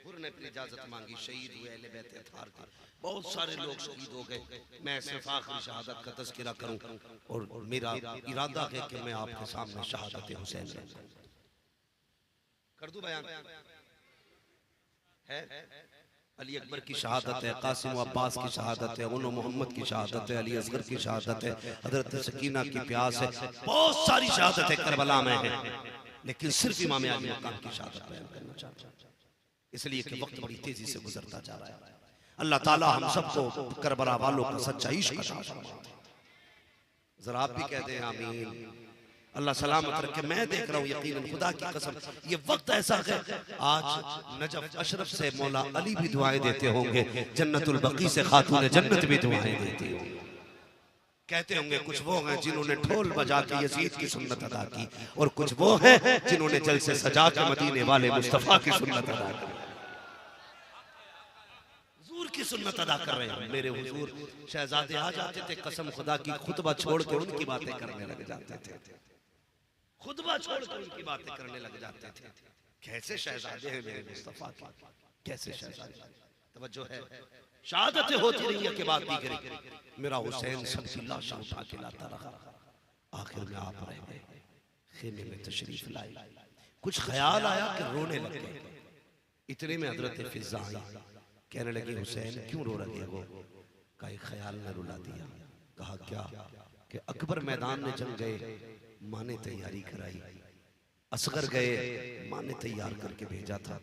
[SPEAKER 1] हुर ने अपनी इजाजत मांगी, शहीद हुए अहले बैत अतार के बहुत सारे लोग शहीद हो गए। मैं सिर्फ आखिरी शहादत का तज़किरा करूं और मेरा इरादा है कि मैं आपके सामने शहादत हुसैन कर दूं। बयान है अली अकबर की शहादत है, कासिम अब्बास की शहादत है, उन्नो मोहम्मद की शहादत है, अली असगर की शहादत है, हजरत सकीना की प्यास है, बहुत सारी शहादतें करबला में है, लेकिन सिर्फ इमाम आली मकाम की शहादत बयान करना चाहता हूं, इसलिए कि वक्त बड़ी तेजी से गुजरता जा रहा है। अल्लाह ताला हम सबको करबला वालों का सच्चा इश्क अता फरमाए। जरा आप भी कहते हैं आमीन। अल्लाह सलामत रखे। मैं देख रहा हूँ यकीनन खुदा की कसम ये वक्त ऐसा है, आज नजफ अशरफ से मौला अली भी दुआएं देते होंगे, जन्नतुल बकी से खातून जन्नत भी दुआएं देती होंगी। कहते होंगे कुछ वो हैं जिन्होंने ढोल बजा के यजीद की सुन्नत अदा की, और कुछ वो हैं जिन्होंने जलसे सजा के मदीने वाले मुस्तफा की सुन्नत अदा की, हुजूर की सुन्नत अदा कर रहे हैं। मेरे हुजूर शहजादे आ जाते थे, कसम खुदा की खुतबा छोड़ के उनकी बातें करने लग जाते थे, खुतबा छोड़कर उनकी बातें करने लग जाते थे। कैसे शहजादे हैं मेरे मुस्तफा के, कैसे शहजादे। तवज्जो है, शहादतें होती रही है के बाद भी करी। मेरा हुसैन सबकी लाशें उठा के लाता रहा, आखिर में आप रह गए, खेमे में तशरीफ लाई। कुछ ख्याल आया कि रोने लग गए। इतने में हजरत फिजा आई, कहने लगी हुसैन क्यों रो रहे हो? का एक ख्याल ने रुला दिया। कहा क्या? कि अकबर मैदान में जंग गए, माँ ने तैयारी कराई, असगर गए, माँ ने तैयार करके भेजा था,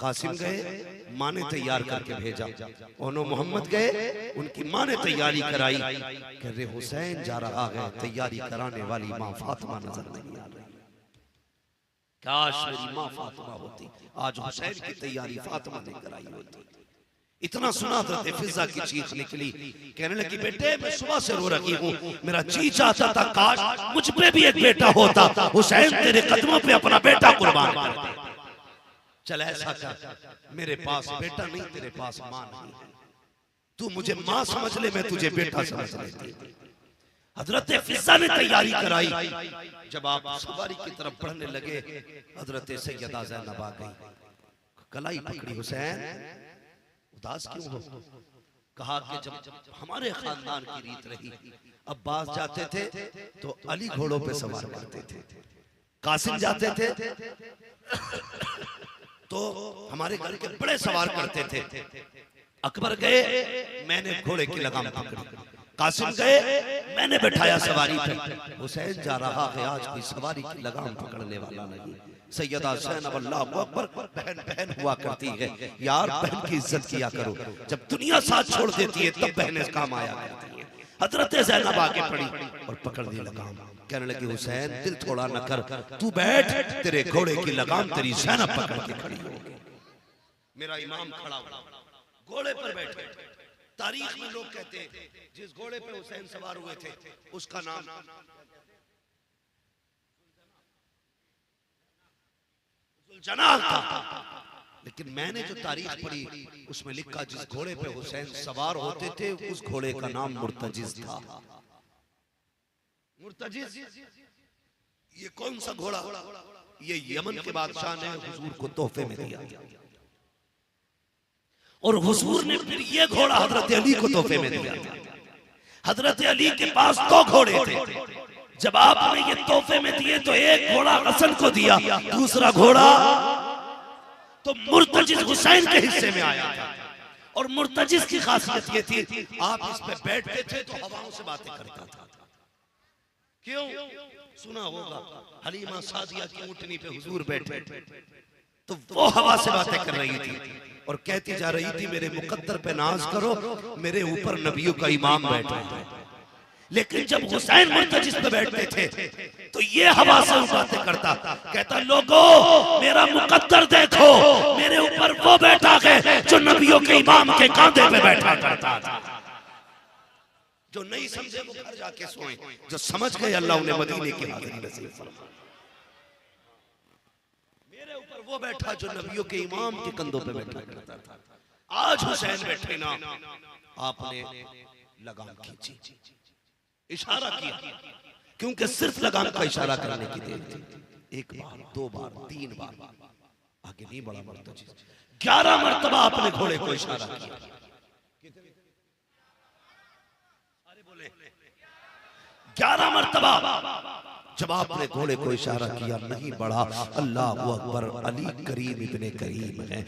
[SPEAKER 1] कासिम गए, माँ ने तैयार करके भेजा, ओनो मोहम्मद गए, उनकी माँ ने तैयारी कराई। कह रहे हुसैन जा रहा है, तैयारी कराने वाली माँ फातिमा नजर नहीं आ रही। काश मेरी माँ फातिमा होती, आज हुसैन की तैयारी फातिमा ने कराई होती। इतना सुना था फिजा की चीख निकली, कहने लगी बेटे मैं सुबह से रो रही हूँ, मेरा जी चाहता था काश मुझ पे भी एक बेटा होता, हुसैन तेरे कदमों पे अपना बेटा कुर्बान कर दे। चल ऐसा कर, मेरे पास बेटा नहीं, तेरे पास माँ नहीं है, तू मुझे माँ समझ ले, मैं तुझे बेटा समझ लेती। हजरत फिजा ने तैयारी कराई। जब आप सवारी की तरफ बढ़ने लगे, हजरत सैयदा ज़ैनब आ गई, कलाई पकड़ी। हुसैन उदास क्यों हो? कहा कि जब हमारे खानदान की रीत रही, अब्बास जाते थे तो अली घोड़ों पे सवार करते थे, कासिम जाते थे तो हमारे घर के बड़े सवार करते थे। अकबर गए, मैंने घोड़े की लगाम पकड़ी। कासिम गए, मैंने बैठाया सवारी पे। हुसैन जा रहा है, आज कोई सवारी की लगाम पकड़ने वाला नहीं। सैयदा ज़ैनब, अल्लाहु अकबर, बहन बहन हुआ करती है यार, बहन की इज्जत किया करो। जब दुनिया साथ छोड़ देती है तब बहनें काम आया करती है। हजरत ज़ैनब आगे पड़ी और पकड़ दी लगाम। कहने लगी हुसैन दिल थोड़ा न कर, तू बैठ, तेरे घोड़े की लगाम तेरी ज़ैनब पकड़ के खड़ी होगी। मेरा इमाम खड़ा हुआ, घोड़े पर बैठे। तारीख में लोग कहते हैं जिस घोड़े पे हुसैन सवार हुए थे उसका नाम जुल्जनाह था। लेकिन मैंने जो तारीख पढ़ी उसमें लिखा जिस घोड़े पे हुसैन सवार होते थे उस घोड़े का नाम मुर्तजिज था। मुर्तजिज ये कौन सा घोड़ा? ये यमन के बादशाह ने हुजूर को तोहफे में दिया और हुजूर ने फिर ये घोड़ा हजरत अली को तोहफे में दिया। हजरत अली के पास 2 घोड़े थे। जब आपने ये तोहफे में दिए तो एक घोड़ा हसन को दिया, दूसरा घोड़ा तो मुर्तजिज हुसैन के हिस्से में आया था। और मुर्तजिज की खासियत ये थी, आप इस पे बैठते थे तो हवाओं से बातें करता था। क्यों? सुना होगा हलीमा सादिया की ऊंटनी पे हुजूर बैठे तो वो हवा से बातें कर रही थी और कहती जा रही थी मेरे मुकद्दर पे नाज करो, मेरे ऊपर नबियों का इमाम बैठा है। लेकिन जब हुसैन मुर्तजिज पे बैठते थे तो ये हवा से बातें करता, कहता लोगों मेरा मुकद्दर देखो, मेरे ऊपर वो बैठा है जो नबियों के इमाम के कांधे पे बैठा करता था। जो नहीं समझे वो घर जाके सोए, जो समझ गए अल्लाह उन्हें मदीने की हाज़िरी नसीब फरमाए। मेरे ऊपर वो बैठा जो नबियों के इमाम के कंधों पे बैठा करता था। आज हुसैन बैठे ना, आपने लगाम खींची, इशारा किया, क्योंकि सिर्फ लगाम का इशारा करने की देर थी। 1 बार 2 बार 3 बार आगे नहीं बढ़ा मुर्तजिज। 11 मरतबा आपने घोड़े को इशारा किया। 11 मरतबा जब आपने घोड़े को इशारा किया नहीं बढ़ा। अल्लाह अकबर, अली करीम इब्ने करीम है,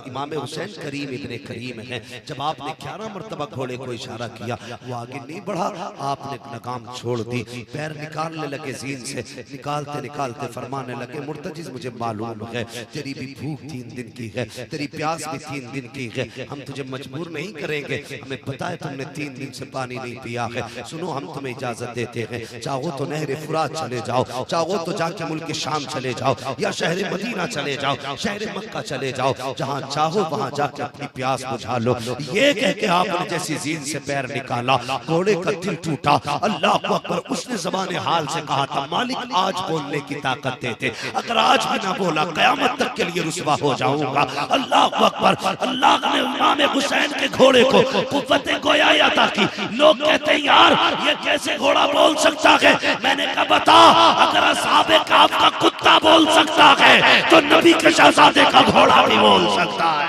[SPEAKER 1] इमाम हुसैन करीम इब्ने करीम है। जब आपने 11 मरतबा घोड़े को इशारा किया वो आगे नहीं बढ़ा, आपने लगाम छोड़ दी, पैर निकालने लगे जीन से, निकालते निकालते फरमाने लगे मुर्तजिज मुझे मालूम है तेरी भी भूख 3 दिन की है, तेरी प्यास भी 3 दिन की है, हम तुझे मजबूर नहीं करेंगे, हमें पता है तुमने 3 दिन से पानी नहीं पिया है। सुनो हम तुम्हें इजाजत देते हैं, चाहो तो नहर फुरात चले जाओ, चाहो तो जाके मुल्क शाम चले जाओ या शहर मदीना चले जाओ, शहर मक्का चले जाओ, जहां चाहो वहां जाके अपनी प्यास बुझा लो। ये कह के आपने जैसी जीन से पैर निकाला घोड़े का दिल टूटा। अल्लाह अकबर, उसने ज़बान हाल से कहा था मालिक आज बोलने की ताकत देते, अगर आज भी ना बोला कयामत तक के लिए रुसवा हो जाऊंगा। अल्लाह अकबर, अल्लाह ने इमाम हुसैन के घोड़े को कुव्वत गोयाई अता की। लोग कहते हैं यार ये कैसे घोड़ा बोल सकता है? मैंने कहा बता, अगर असहाबे काफ का कुत्ता बोल सकता है तो नबी के शहजादे का घोड़ा भी बोल सकता है।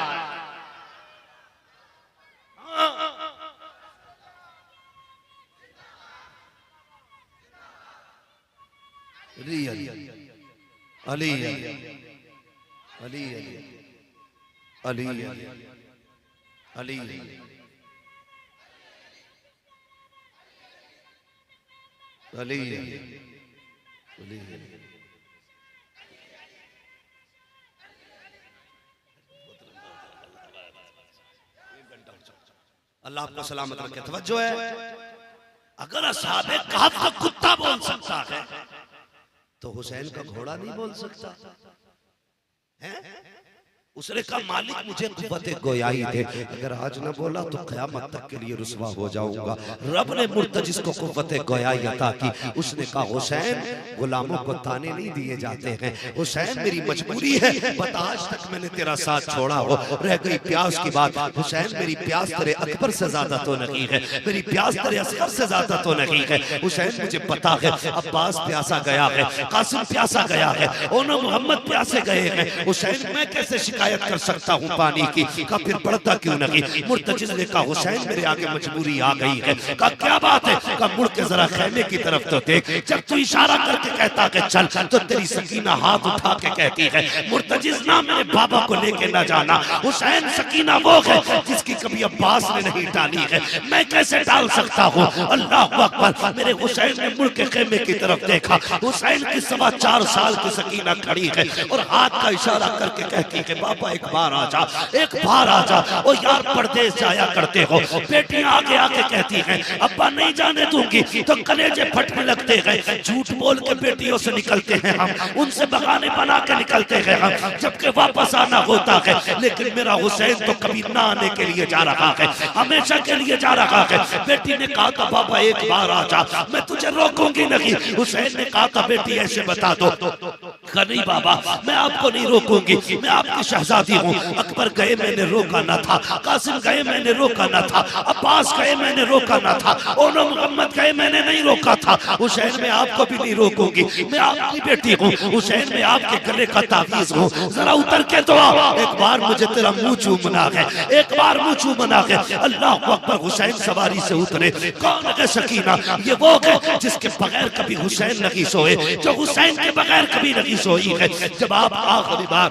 [SPEAKER 1] अली अली अली अली अली अली अली अली अल्लाह आपको सलामत रखे। तवज्जो है, अगर असहाबे कहफ का कुत्ता बोल सकता है तो हुसैन का घोड़ा नहीं बोल सकता है? उसने कहा मालिक मुझे कुव्वत गोयाई दे, अगर आज न बोला तो क़यामत तक के लिए रुसवा हो जाऊंगा। रब ने मुर्तजिज को कुव्वत गोयाई अता की। उसने कहा हुसैन गुलामों को ताने नहीं दिए जाते हैं, हुसैन मेरी मजबूरी है, बता आज तक मैंने तेरा साथ छोड़ा हो, रह गई प्यास की बात। हुसैन मेरी प्यास तेरे अकबर से ज्यादा तो नहीं है, मेरी प्यास तेरे असगर से ज्यादा तो नहीं है। हुसैन मुझे पता है अब्बास प्यासा गया है, कासिम प्यासा गया है, ओनो मोहम्मद प्यासे गए हैं, हुसैन मैं कैसे शिकायत कर सकता हूँ पानी की? का फिर बढ़ता क्यों नहीं? मुर्तजिज ने कहा हुसैन मेरे आगे मजबूरी आ गई है। का क्या बात है? का मुड़ के जरा खैमे की तरफ तो देख, जब तू इशारा करके कहता कि चल तो तेरी सकीना हाथ उठा के कहती है मुर्तजिज ना मेरे बाबा को लेके ना जाना। हुसैन सकीना वो है जिसकी कभी अब्बास ने नहीं डाली है, मैं कैसे डाल सकता हूँ? अल्लाह अकबर। मेरे हुसैन ने मुड़ के खैमे की तरफ देखा, हुसैन की 4.25 साल की सकीना खड़ी है और हाथ का इशारा करके कहती है बाबा एक बार आ जा, एक बार आ जा। ओ यार परदेश जाया करते हो, बेटियां आगे आके कहती हैं अब्बा नहीं जाने दूंगी तो कलेजे फटने लगते हैं, झूठ बोल के बेटियों से निकलते हैं हम, उनसे बहाने बना के निकलते हैं हम, जबकि वापस आना होता है। लेकिन मेरा हुसैन तो कभी ना आने के लिए जा रहा है, हमेशा के लिए जा रहा है। बेटी ने कहा था बाबा एक बार आ जा, मैं तुझे रोकूंगी नहीं। हुसैन ने कहा था बेटी ऐसे बता दो, नहीं बाबा मैं आपको नहीं रोकूंगी, मैं आपकी शहजादी हूँ। अकबर गए मैंने रोका न था, कासिम गए मैंने रोका न था, अब्बास गए मैंने रोका न था, ओनो मोहम्मद गए मैंने नहीं रोका था। हुसैन मैं आपको भी नहीं रोकूंगी, मैं आपकी बेटी हूँ। हुसैन मैं आपके गले का तावीज़ हूँ, जरा उतर के तो आओ, एक बार मुझे तेरा मुंह चूमना है, एक बार मुंह चूमना है। अल्लाह अकबर। हुसैन सवारी से उतरे। कौन है सकीना? ये वो है जिसके बगैर कभी हुसैन नहीं सोए, जो हुसैन के बगैर कभी नहीं सोई है। जब आप आखिरी बार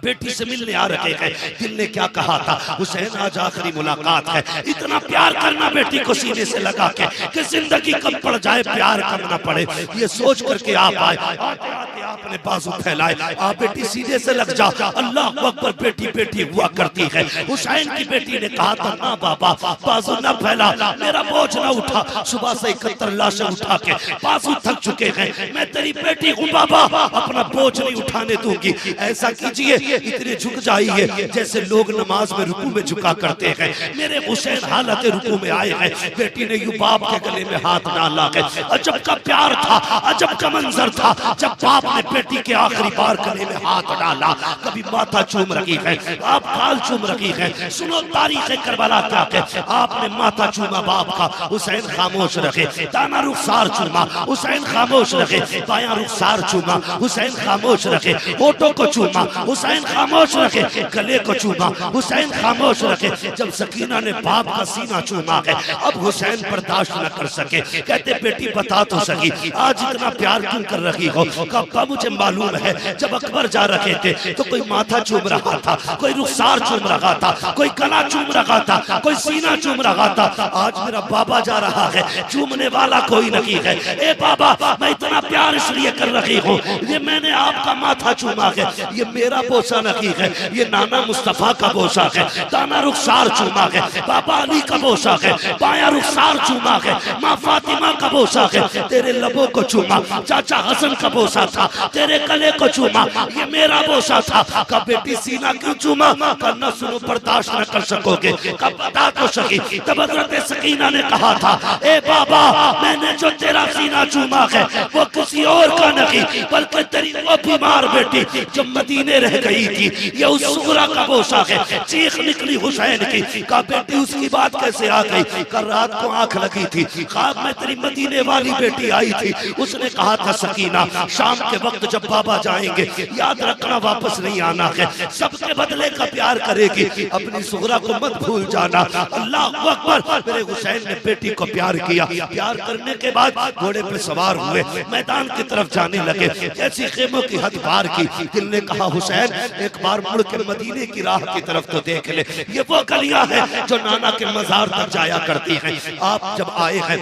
[SPEAKER 1] बेटी से मिलने आ रहे हैं, दिल ने क्या कहा था? हुसैन आज आखिरी मुलाकात है, इतना प्यार करना बेटी को सीने से लगा के कि जिंदगी कम पड़ जाए प्यार कम ना पड़े, ये सोच करके आप आए। आते आते आपने बाजू फैलाए, आप बेटी सीने से लग जा। अल्लाह अकबर। बेटी बेटी हुआ करती है। हुसैन की बेटी ने कहा था ना बाबा बाजू ना फैला, मेरा बोझ ना उठा, सुबह से 71 लाशें उठा के बाजू थक चुके हैं, मैं तेरी बेटी हूँ बाबा, अपना बोझ नहीं उठाने दूंगी। ऐसा कीजिए इतने झुक जाइए जैसे लोग नमाज में रुकू में झुका करते हैं। मेरे हुसैन हालत रुकू में आए हैं। बेटी ने यूं बाप के गले में हाथ डाला है। अजब का प्यार था, अजब का मंजर था जब बाप ने बेटी के आखिरी बार गले में हाथ डाला। कभी माथा चूम रही है, आप गाल चूम रही है। सुनो तारीख करबला क्या है। आपने माथा चूमा बाप का, हुसैन खामोश रखे। दाना रुखसार चूमा, हुसैन खामोश रखे। बायां रुखसार चूमा, हुसैन खामोश रखे। होठों को चूमा, हुसैन खामोश रखे। गले को चूमा, हुसैन खामोश रखे। जब सकीना ने बाप का सीना चूमा है, अब हुसैन बर्दाश्त न कर सके। कहते बेटी बता तो सकी आज इतना प्यार क्यों कर रही हो? कब्बा मुझे मालूम है जब अकबर जा रहे थे तो कोई माथा चूम रहा था, कोई रुखसार चूम रहा था, कोई गला चूम रहा था, कोई सीना चूम रहा था। आज मेरा बाबा जा रहा है, चूमने वाला कोई नहीं है। ए बाबा मैं इतना प्यार इसलिए कर रही हूँ, ये मैंने आपका माथा चूमा है, ये मेरा बोसा नहीं है, ये नाना मुस्तफा का बोसा है। दाना रुखसार चूमा है, बाबा अली का बोसा है। बाया रुखसार चूमा है, माँ फातिमा का बोसा है। तेरे लबों को चूमा, चाचा हसन का बोसा था। तेरे गले को चूमा, ये मेरा बोसा था। का बेटी सीना क्यों चूमा? का न सुनो बर्दाश्त न कर सकोगे, का बता तो सकी। तब हज़रत सकीना ने कहा था ए बाबा मैंने जो तेरा सीना चूमा है वो किसी और का नहीं बल्कि तेरी वो बीमार बेटी जो मदीने रह गई थी, ये उस सुगरा का बोसा है। चीख निकली हुसैन की। का बेटी उसकी बात कैसे आ गई? कल रात को आंख लगी थी, ख्वाब में तेरी मदीने वाली बेटी आई थी। उसने कहा था सकीना शाम के वक्त जब बाबा जाएंगे याद रखना वापस नहीं आना है, सबके बदले का प्यार करेगी, अपनी सुगरा को मत भूल जाना। अल्लाह अकबर। मेरे हुसैन ने बेटी को प्यार किया। प्यार करने के बाद घोड़े पे सवार हुए, मैदान की तरफ जाने लगे। जैसी खेमों की हद पार की, दिल ने कहा हुसैन एक बार मुड़ के मदीने की राह की तरफ तो देख ले, ये वो गलियां हैं जो नाना के मजार तक जाया करती हैं। आप जब आए हैं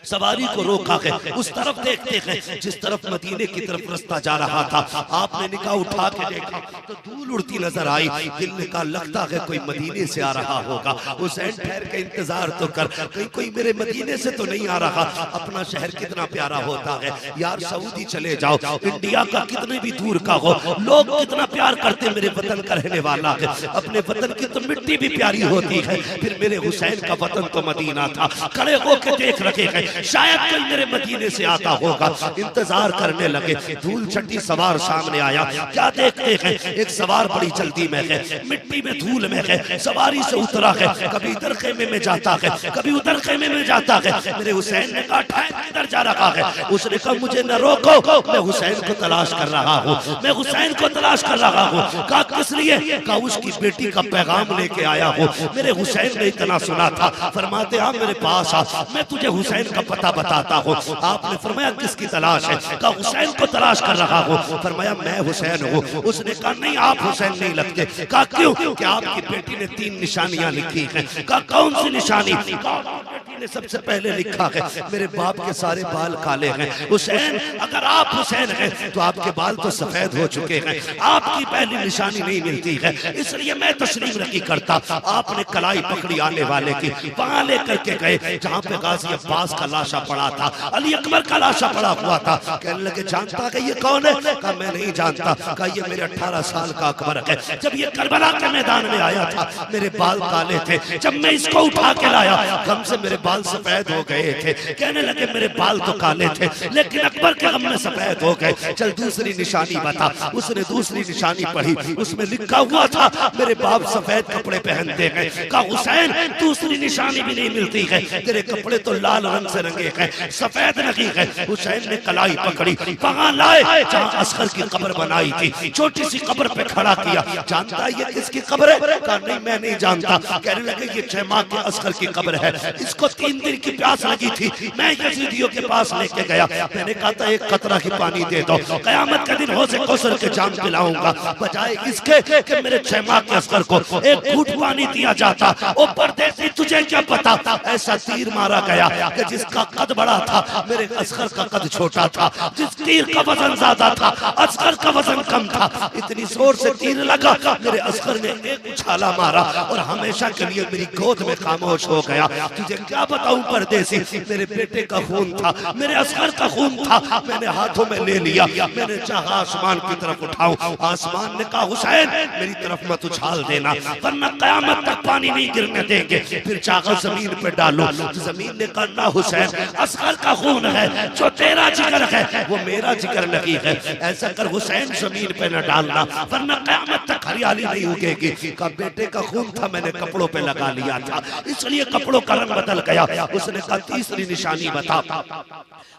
[SPEAKER 1] सवारी को रोका है, उस तरफ देखते हैं जिस तरफ मदीने की तरफ रास्ता जा रहा था। आपने निगाह उठा के देखा तो धूल उड़ती नजर आई। दिल ने कहा लगता है कोई मदीने से आ रहा होगा। हुसैन ठहर के इंतजार तो कर, कहीं कोई मेरे मदीने से तो नहीं आ रहा। अपना शहर कितना प्यारा होता है यार, सऊदी चले जाओ, इंडिया का कितने भी दूर का हो, लोग कितना प्यार करते मेरे वतन का रहने वाला है। अपने वतन की तो मिट्टी भी प्यारी होती है, फिर मेरे हुसैन का वतन तो मदीना था। खड़े होकर देख रखे हैं, शायद कोई मेरे मदीने से आता होगा। इंतजार करने लगे, धूल छठी सवार सामने आया। क्या देखते हैं, एक सवार बड़ी जल्दी में है, मिट्टी में धूल में है, सवारी से उतरा है, कभी इधर खेमे में जाता है, कभी उधर खेमे में जाता है। मेरे हुसैन ने कहा किधर जा रहा है? उसने कहा मुझे न रोको, मैं हुसैन को तलाश कर रहा हूँ, मैं हुसैन को तलाश कर रहा हूँ। कहा किस लिए? कहा उसकी बेटी का पैगाम लेके आया हूँ। मेरे हुसैन ने इतना सुना था, फरमाते आप मेरे पास आ, मैं तुझे हुसैन का पता बताता हूँ। आपने फरमाया किसकी तलाश है? कहा हुसैन को तलाश कर रहा हूँ। फरमाया मैं हुसैन हूँ। उसने कहा नहीं आप हुसैन नहीं लगते। कहा क्यों? कि आपकी बेटी ने 3 निशानियां लिखी हैं। कहा कौन सी निशानी? बेटी ने सबसे पहले लिखा है मेरे बाप के सारे बाल काले हैं। हुसैन अगर आप हुसैन हैं तो आपके बाल तो सफेद हो चुके हैं, आपकी पहली निशानी नहीं मिलती है, इसलिए मैं तस्लीम नहीं करता। आपने कलाई पकड़ी आने वाले की, वहां लेकर के गए जहां पे गाजी अब्बास का लाशा पड़ा था, अली अकबर का लाशा पड़ा हुआ था। कहने लगे जानता है ये कौन है? कहा मैं नहीं जानता। कहा ये मेरे 18 साल का अकबर है। जब ये करबला के मैदान में आया था मेरे बाल काले थे, जब मैं इसको उठा के लाया गम से मेरे बाल सफेद हो गए थे। कहने लगे मेरे बाल तो काले थे लेकिन अकबर के गम में सफेद हो गए। चल दूसरी निशानी बता। उसने दूसरी निशानी पढ़ी, उसमें लिखा हुआ था मेरे बाप सफेद कपड़े पहनते हैं। कहा हुसैन दूसरी निशानी भी नहीं मिलती है, तेरे कपड़े तो लाल रंग से रंगे हैं, सफेद नहीं है। हुसैन ने कलाई पकड़ी, वहां लाए जहां असगर की कब्र बनाई थी, छोटी सी कब्र पे खड़ा किया। जानता ये किसकी कब्र है? कहा नहीं मैं नहीं जानता। कहने लगे ये 6 माह के असगर की कब्र है, इसको 3 दिन की प्यास लगी थी, मैं यजीदियों के पास लेके गया। मैंने कहा था एक कतरा की पानी दे दो, कयामत का दिन हो से कौसर के जाम पिलाऊंगा। बजाय इसके कि मेरे 6 माह के असगर को एक घूंट पानी दिया जाता। ओ परदेसी तुझे क्या पता, ऐसा तीर मारा गया कि जिसका कद बड़ा था मेरे असगर का कद छोटा था, जिस तीर का वजन ज्यादा था असगर का वजन कम था। इतनी जोर से तीर लगा मेरे असगर ने एक उछाला मारा और हमेशा के लिए मेरी गोद में खामोश हो गया। तुझे क्या बताऊं परदेसी, मेरे बेटे का खून था, मेरे असगर का खून था, मैंने हाथों में ले लिया। मैंने चाहा आसमान की तरफ उठाऊं, आसमान ने कहा हुसैन मेरी तरफ मत उछाल देना वरना कयामत तक पानी नहीं गिरने देंगे। फिर चाहा जमीन पे डालो, जमीन ने कहा ना हुसैन असगर का खून है, जो तेरा जिगर है वो मेरा जिगर नहीं है, ऐसा कर हुसैन जमीन पे न डालना वरना कयामत तक हरियाली नहीं उगेगी। का बेटे का खून था मैंने कपड़ों पे लगा लिया था, इसलिए कपड़ों का रंग बदल गया। उसने कहा तीसरी निशानी बता।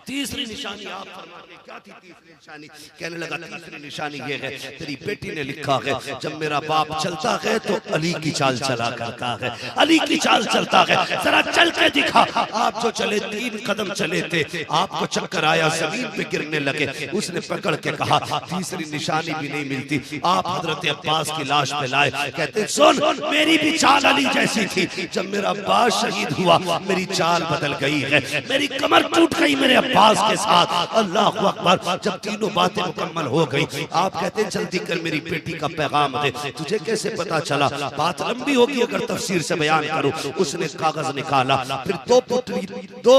[SPEAKER 1] तीसरी निशानी आप फरमाते क्या थी? तीसरी निशानी कहने लगा तीसरी निशानी ये है तेरी बेटी ने लिखा है जब मेरा बाप चलता है तो अली की चाल चला करता है, अली की चाल चलता है, जरा चल के दिखा। आप जो चले 3 कदम चले थे आपको चक्कर आया, जमीन पे गिरने लगे। उसने पकड़ के कहा तीसरी निशानी भी नहीं मिलती। आप हजरत अब्बास की लाश पे लाए, कहते सुन मेरी भी चाल अली जैसी थी, जब मेरा अब्बास शहीद हुआ मेरी चाल बदल गई है, मेरी कमर टूट गई मेरे अब्बास के साथ। अल्लाह अकबर। जब तीनों बातें मुकम्मल हो गई आप कहते जल्दी कर मेरी बेटी का पैगाम दे। तुझे कैसे पता चला? बात लंबी होगी अगर तफसीर से बयान करूं। उसने कागज निकाला, फिर 2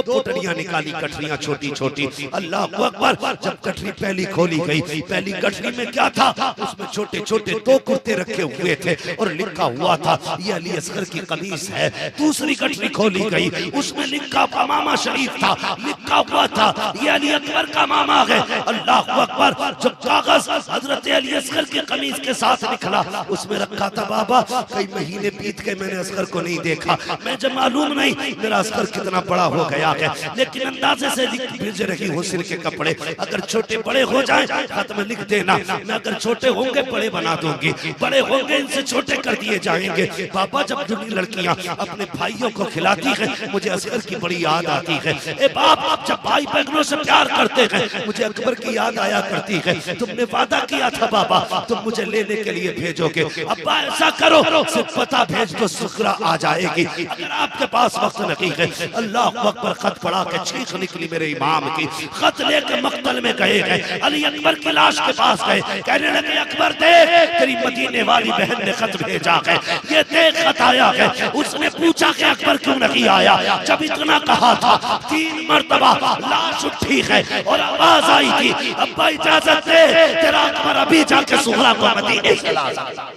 [SPEAKER 1] पुटड़ियां निकाली, कटरियां छोटी छोटी। अल्लाह अकबर। जब कटरी पहली खोली गई, पहली कटरी में क्या था? उसमें छोटे छोटे 2 कुर्ते रखे हुए थे और लिखा हुआ था ये अली असगर की कमीज है। दूसरी कटरी खोली गई, उसमें लिखा मामा शरीफ था, लिखा हुआ था ये अली अकबर का मामा है। अल्लाह अकबर। जब कागज हजरत अली असगर की कमीज के साथ निकला उसमें रखा था बाबा कई महीने बीत गए मैंने असगर को नहीं देखा, मैं जब मालूम नहीं मेरा असगर कितना बड़ा हो गया है, लेकिन अंदाजे से भेज रही हूँ सिर के कपड़े, अगर छोटे बड़े हो जाए हाथ में लिख देना, मैं अगर छोटे होंगे बड़े बना दूंगी, बड़े होंगे इनसे छोटे कर दिए जाएंगे। बाबा जब जुड़ी लड़कियां अपने भाइयों को खिलाती हैं मुझे असगर की बड़ी याद आती है। ए बाप जब भाई बहनों से प्यार करते हैं मुझे अकबर की याद आया करती है। तुमने वादा किया था बाबा तुम मुझे लेने के लिए भेजोगे, अब्बा ऐसा करो सिर्फ पता भेज दो सुकरा आ जाएगी। अगर आपके पास वक्त नहीं है, अल्लाह अकबर। खत पढ़ा के चीख निकली मेरे इमाम की। खत लेके मक्तल में गए हैं, अली अकबर की लाश के पास गए, कहने लगे अकबर देख तेरी मदीने वाली बहन ने खत भेजा है, ये देख खत आया है। उसने पूछा कि अकबर क्यों नहीं आया? जब इतना कहा था 3 मरतबा लाश उठी है और आवाज आई थी, अब्बा इजाजत दे, तेरा अकबर अभी जाके सुहरा को मदीने से ला सकता।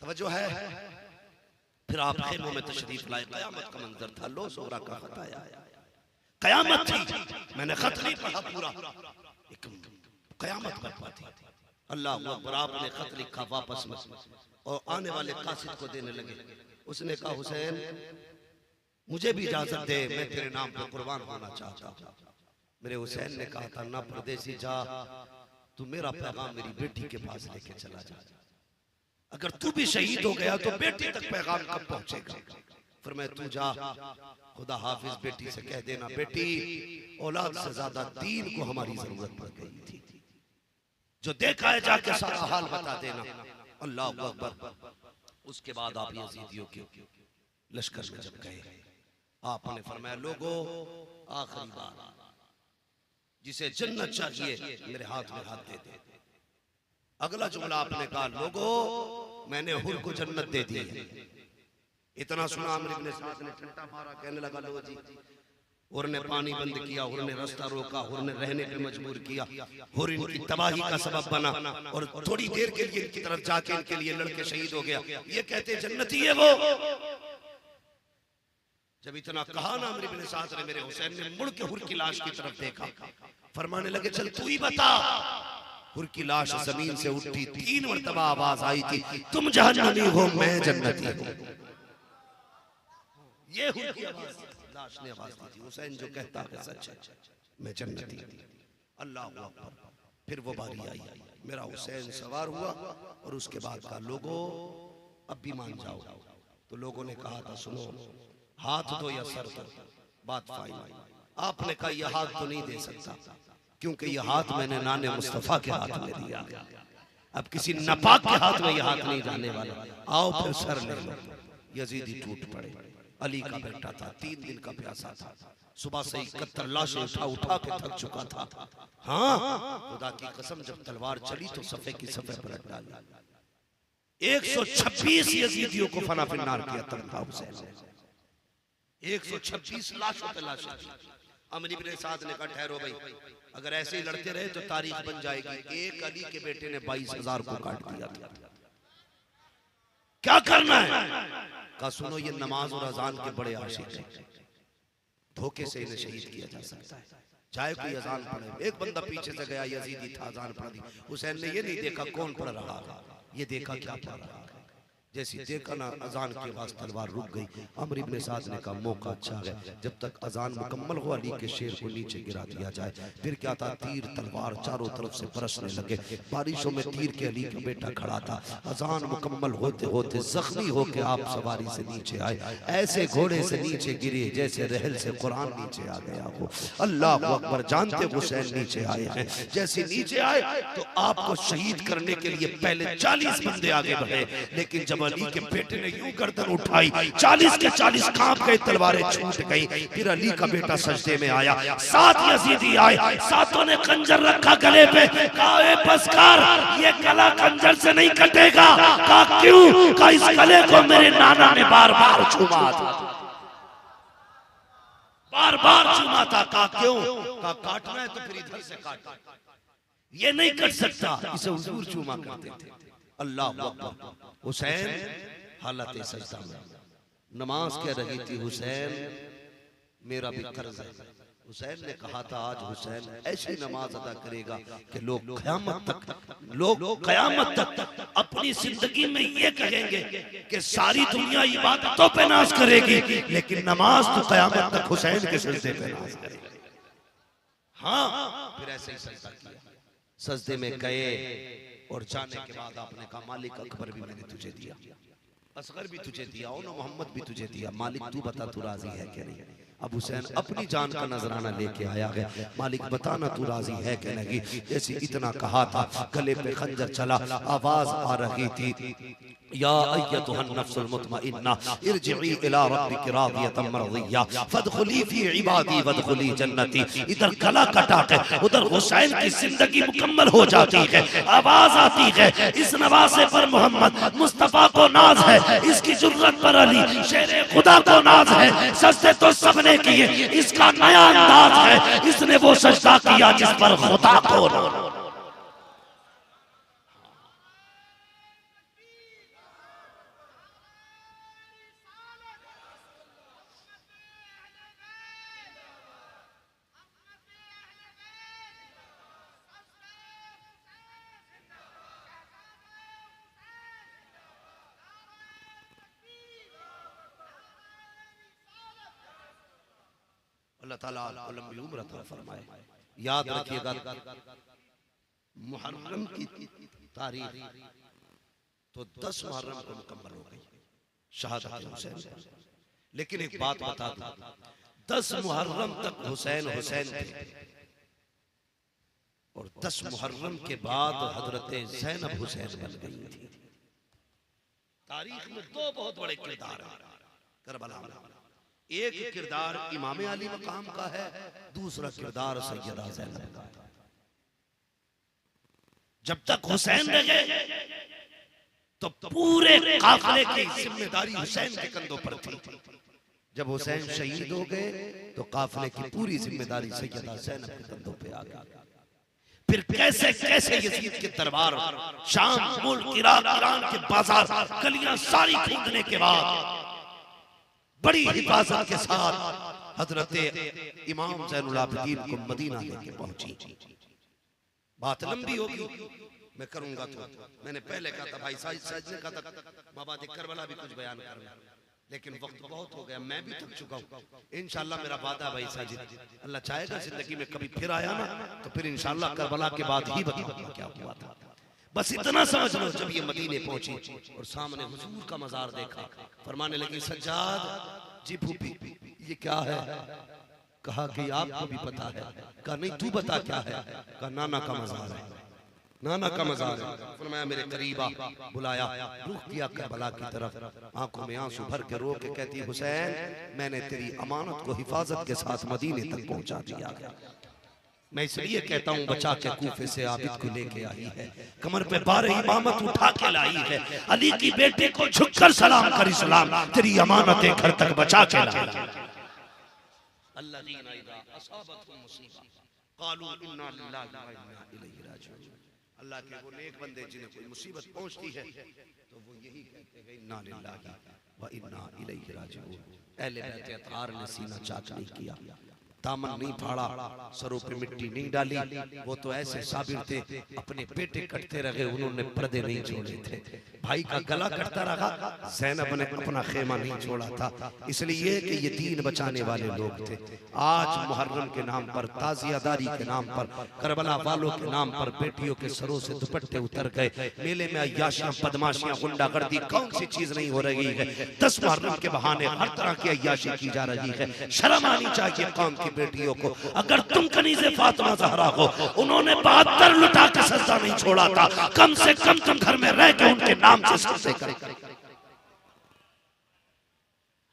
[SPEAKER 1] तवज्जो है। फिर आप खेमों में तशरीफ लाए, कयामत का मंजर था, लो सोहरा का खत आया, कयामत थी। मैंने खत नहीं पढ़ा पूरा, एक कयामत बर्पा थी। अल्लाह अकबर। आपने खत लिखा वापस में और आने वाले कासिद को देने लगे। उसने कहा हुसैन मुझे भी इजाजत दे, मैं तेरे नाम पे कुर्बान होना चाहता हूँ। मेरे हुसैन ने कहा था ना परदेसी जा, तू मेरा पैगाम मेरी बेटी के पास लेके चला जा। अगर तू भी शहीद हो गया तो बेटी तक पैगाम कब पहुंचेगा? फिर मैं तू जा, खुदा हाफिज बेटी से कह देना, बेटी औलाद से ज्यादा दीन को हमारी जरूरत पड़ गई थी, जो देखा है जाके सारा हाल बता देना। अल्लाह अकबर। उसके बाद आप यजीदियों के लश्कर में जब गए, आपने फरमाया लोगों आखिरी बार जिसे जन्नत चाहिए मेरे हाथ में हाथ दे दे। अगला जुमला आपने कहा लोगों मैंने हुर को जन्नत दे दी है। इतना सुना अमर इब्न साद ने ठंडा मारा, कहने लगा लो जी, हुर ने पानी बंद किया, हुर ने रास्ता रोका, हुर ने रहने पे मजबूर किया, हुर इनकी तबाही का सबब बना और थोड़ी देर के लिए इनकी तरफ जाके इनके लिए लड़के शहीद हो गया। ये कहते जन्नती है वो। जब इतना कहा ना अमर इब्न साद ने, मेरे हुसैन ने मुड़ के हुर की लाश की तरफ देखा, फरमाने लगे चल तू ही बता। हुर की लाश जमीन से उठी, 3 मरतबा आवाज आई थी, तुम जहन्नमी हो मैं जन्नती हूं। ये हुर की आवाज, लाश ने आवाज दी थी, हुसैन जो कहता है सच है, मैं जन्नती हूं। अल्लाह अकबर। फिर वो बारी आई, मेरा हुसैन सवार हुआ और उसके बाद कहा लोगों अब भी मान जाओ। तो लोगों ने कहा था सुनो, हाथ दो या सर दो, बात फाइनल। आपने कहा यह हाथ तो नहीं दे सकता, क्योंकि यह हाथ मैंने नाने मुस्तफा के हाथ में दिया, अब किसी नापाक के हाथ में यह हाथ नहीं जाने वाला। आओ फिर सर ले लो। यजीदी टूट पड़े। अली का बेटा था, 3 दिन का प्यासा था, सुबह से 71 लाशें उठा उठा के थक चुका था। हाँ खुदा की कसम जब तलवार चली तो सफे की सफे पलट डाली। 126 यजीदियों को फना फिन्नार किया तनख्वाह हुसैन। 126 लाशों पे लाशें। अमर इब्न साद ने कहा ठहरो भाई, अगर ऐसे ही लड़ते रहे तो तारीख बन जाएगी। एक अली के बेटे ने 22,000 को काट दिया था, क्या करना है? कहा सुनो ये नमाज और अजान के बड़े आशिक हैं, धोखे से इन्हें शहीद किया जा सकता है, चाहे कोई अजान पढ़े। एक बंदा पीछे से गया, यजीदी था, अजान पढ़ दी। हुसैन ने ये नहीं देखा कौन पढ़ रहा था, ये देखा क्या पढ़ रहा है। जैसी देखा ना अजान की आवाज, तलवार रुक गई। अमर इब्न साद ने कहा मौका अच्छा है, जब तक अजान मुकम्मल हो अली के शेर को नीचे गिरा दिया जाए। फिर क्या था, तीर तलवार चारों तरफ से बरसने लगे। बारिशों में तीर के अली का बेटा खड़ा था। अजान मुकम्मल होते होते जख्मी होके आप सवारी से नीचे आए, ऐसे घोड़े से नीचे गिरे जैसे रहल से कुरान नीचे आ गया हो। अल्लाह अकबर। जानते हुसैन नीचे आए हैं, जैसे नीचे आए तो आपको शहीद करने के लिए पहले 40 बंदे आगे बढ़े, लेकिन जब अली के बेटे ने यूं गर्दन उठाई, 40 के 40 कांप गए, तलवारें छूट गई। फिर अली का बेटा सजदे में आया, 7 यजीदी आए, सातों ने खंजर रखा गले पे। कहा ए बस कर, ये गला खंजर से नहीं कटेगा। कहा क्यों? कहा इस गले को मेरे नाना ने बार बार चूमा था, बार बार चूमा था। कहा क्यों? कहा काटना है तो फिर इधर से काट, ये नहीं कट सकता, इसे हुजूर चूमा करते थे। अल्लाह अकबर। हुसैन हालत सजदा में नमाज कह रही थी, हुसैन मेरा भी कर्ज है। हुसैन ने कहा था आज हुसैन ऐसी नमाज अदा करेगा कि लोग क़यामत तक अपनी जिंदगी में ये कहेंगे कि सारी दुनिया इबादतों पे नाज करेगी, लेकिन नमाज तो क़यामत तक हुसैन के सजदे पे नाज करेगी। हाँ फिर ऐसे ही सजदा किया, सजदे में गए और जाने के बाद आपने कहा मालिक अकबर भी मैंने तुझे दिया, असगर भी तुझे दिया, मोहम्मद भी तुझे दिया, मालिक तू बता तू राजी है कि नहीं? अब हुसैन अपनी जान का नजराना लेके आया है। मालिक बताना तू राजी है कि नहीं। जैसे इतना कहा था, गले पे खंजर चला, आवाज आ रही थी, या अय्यतुहन नफ्सुल मुतमइन्ना इरजिई इला रब्बिकी रादियतम मरदिया फदखुली फी इबादी वदखुली जन्नती। इधर गला कटा है, उधर हुसैन की जिंदगी मुकम्मल हो जाती है। आवाज आती है, इस नवासे पर मोहम्मद मुस्तफा को नाज है, इसकी जुर्रत पर अली शेरे खुदा को नाज है। सजदे तो सबने किए, इसका नया अंदाज है, इसने वो सजदा किया जिस पर खुदा को नाज। अल्लाह ताला लंबी उम्र अता फरमाए। याद रखिएगा, मुहर्रम की तारीख तो 10 मुहर्रम को मुकम्मल हो गई शहादत हुसैन पर। लेकिन एक बात बता दूं, 10 मुहर्रम तक हुसैन हुसैन थे और 10 मुहर्रम के बाद हजरत ज़ैनब हुसैन बन गई थी। तारीख में 2 बहुत बड़े किरदार हैं करबला में। एक किरदार इमाम अली मकाम का है, दूसरा किरदार सैयदा ज़ैनब का है। जब तक हुसैन रहे तो पूरे काफिले की जिम्मेदारी हुसैन के कंधों पर थी। जब हुसैन शहीद हो गए तो काफिले की पूरी जिम्मेदारी सैयदा ज़ैनब के कंधों पे आ गई। फिर कैसे कैसे यजीद के दरबार, शाम, मुल्क, इराक, ईरान के बाजार, गलियां सारी खरीदने के बाद बड़ी हिफाजत के साथ हजरत इमाम ज़ैनुल आबिदीन को मदीना लेके पहुंची। बात लंबी होगी, मैं करूंगा तो मैंने पहले कहा था, भाई साजिद ने कहा था बाबा जी करबला भी कुछ बयान करना, लेकिन वक्त बहुत हो गया, मैं भी थक चुका हूँ। इंशाल्लाह मेरा वादा भाई साजिद, अल्लाह चाहेगा जिंदगी में कभी फिर आया ना तो फिर इंशाल्लाह करबला के बाद ही बताऊंगा क्या हुआ था। बस इतना समझ लो, जब ये मदीने पहुंची और सामने हुजूर का मजार देखा, फरमाने लगी, सज्जाद जी फूफी ये क्या है? कहा कि आपको भी पता है। कहा नहीं तू बता क्या है? कहा नाना का मजार है, नाना का मजार है। फरमाया मेरे करीब आ, बुलाया, रुख किया करबला की तरफ, आंखों में आंसू भर के रो के कहती, हुसैन मैंने तेरी अमानत को हिफाजत के साथ मदीने तक पहुंचा दिया। मैं इसलिए कहता हूँ बचा के कूफे से आबिद को लेके आई है, कमर पे 12 इमामत उठा के लाई है, अली की बेटे को झुककर सलाम कर इस्लाम तेरी अमानतें घर तक बचा के लाई। अल्लाज़ीना इज़ा असाबतहुम मुसीबा क़ालू इन्ना लिल्लाहि व इन्ना इलैहि राजिऊन। अल्लाह के वो नेक बंदे जिन्हें कोई मुसीबत पहुंचती है तो वो यही कहते हैं इन्ना लिल्लाहि व इन्ना इलैहि राजिऊन। अहले बैत अतार ने सीना चाक नहीं किया, दामन नहीं फाड़ा, सरों पे मिट्टी नहीं डाली। वो तो ऐसे साबिर थे, अपने पेटे कटते रहे, उन्होंने पर्दे नहीं छोड़े थे। भाई का गला कटता रहा, ज़ैनब ने अपना खेमा नहीं छोड़ा था, इसलिए कि ये दीन बचाने वाले लोग थे। आज मुहर्रम के नाम पर, ताज़ियादारी के नाम पर, करबला वालों के नाम पर बेटियों के सरों से दुपट्टे उतर गए। मेले में अय्याशियां, बदमाशियां, गुंडागर्दी कौन सी चीज नहीं हो रही है। 10 मुहर्रम के बहाने हर तरह की अय्याशी की जा रही है। शर्म आनी चाहिए कौम की बेटियों को। अगर तुम कनीज़े फातिमा ज़हरा हो, उन्होंने 72 लुटा के सजदा नहीं छोड़ा था, कम से कम तुम घर में रह के उनके नाम से सजदे करो।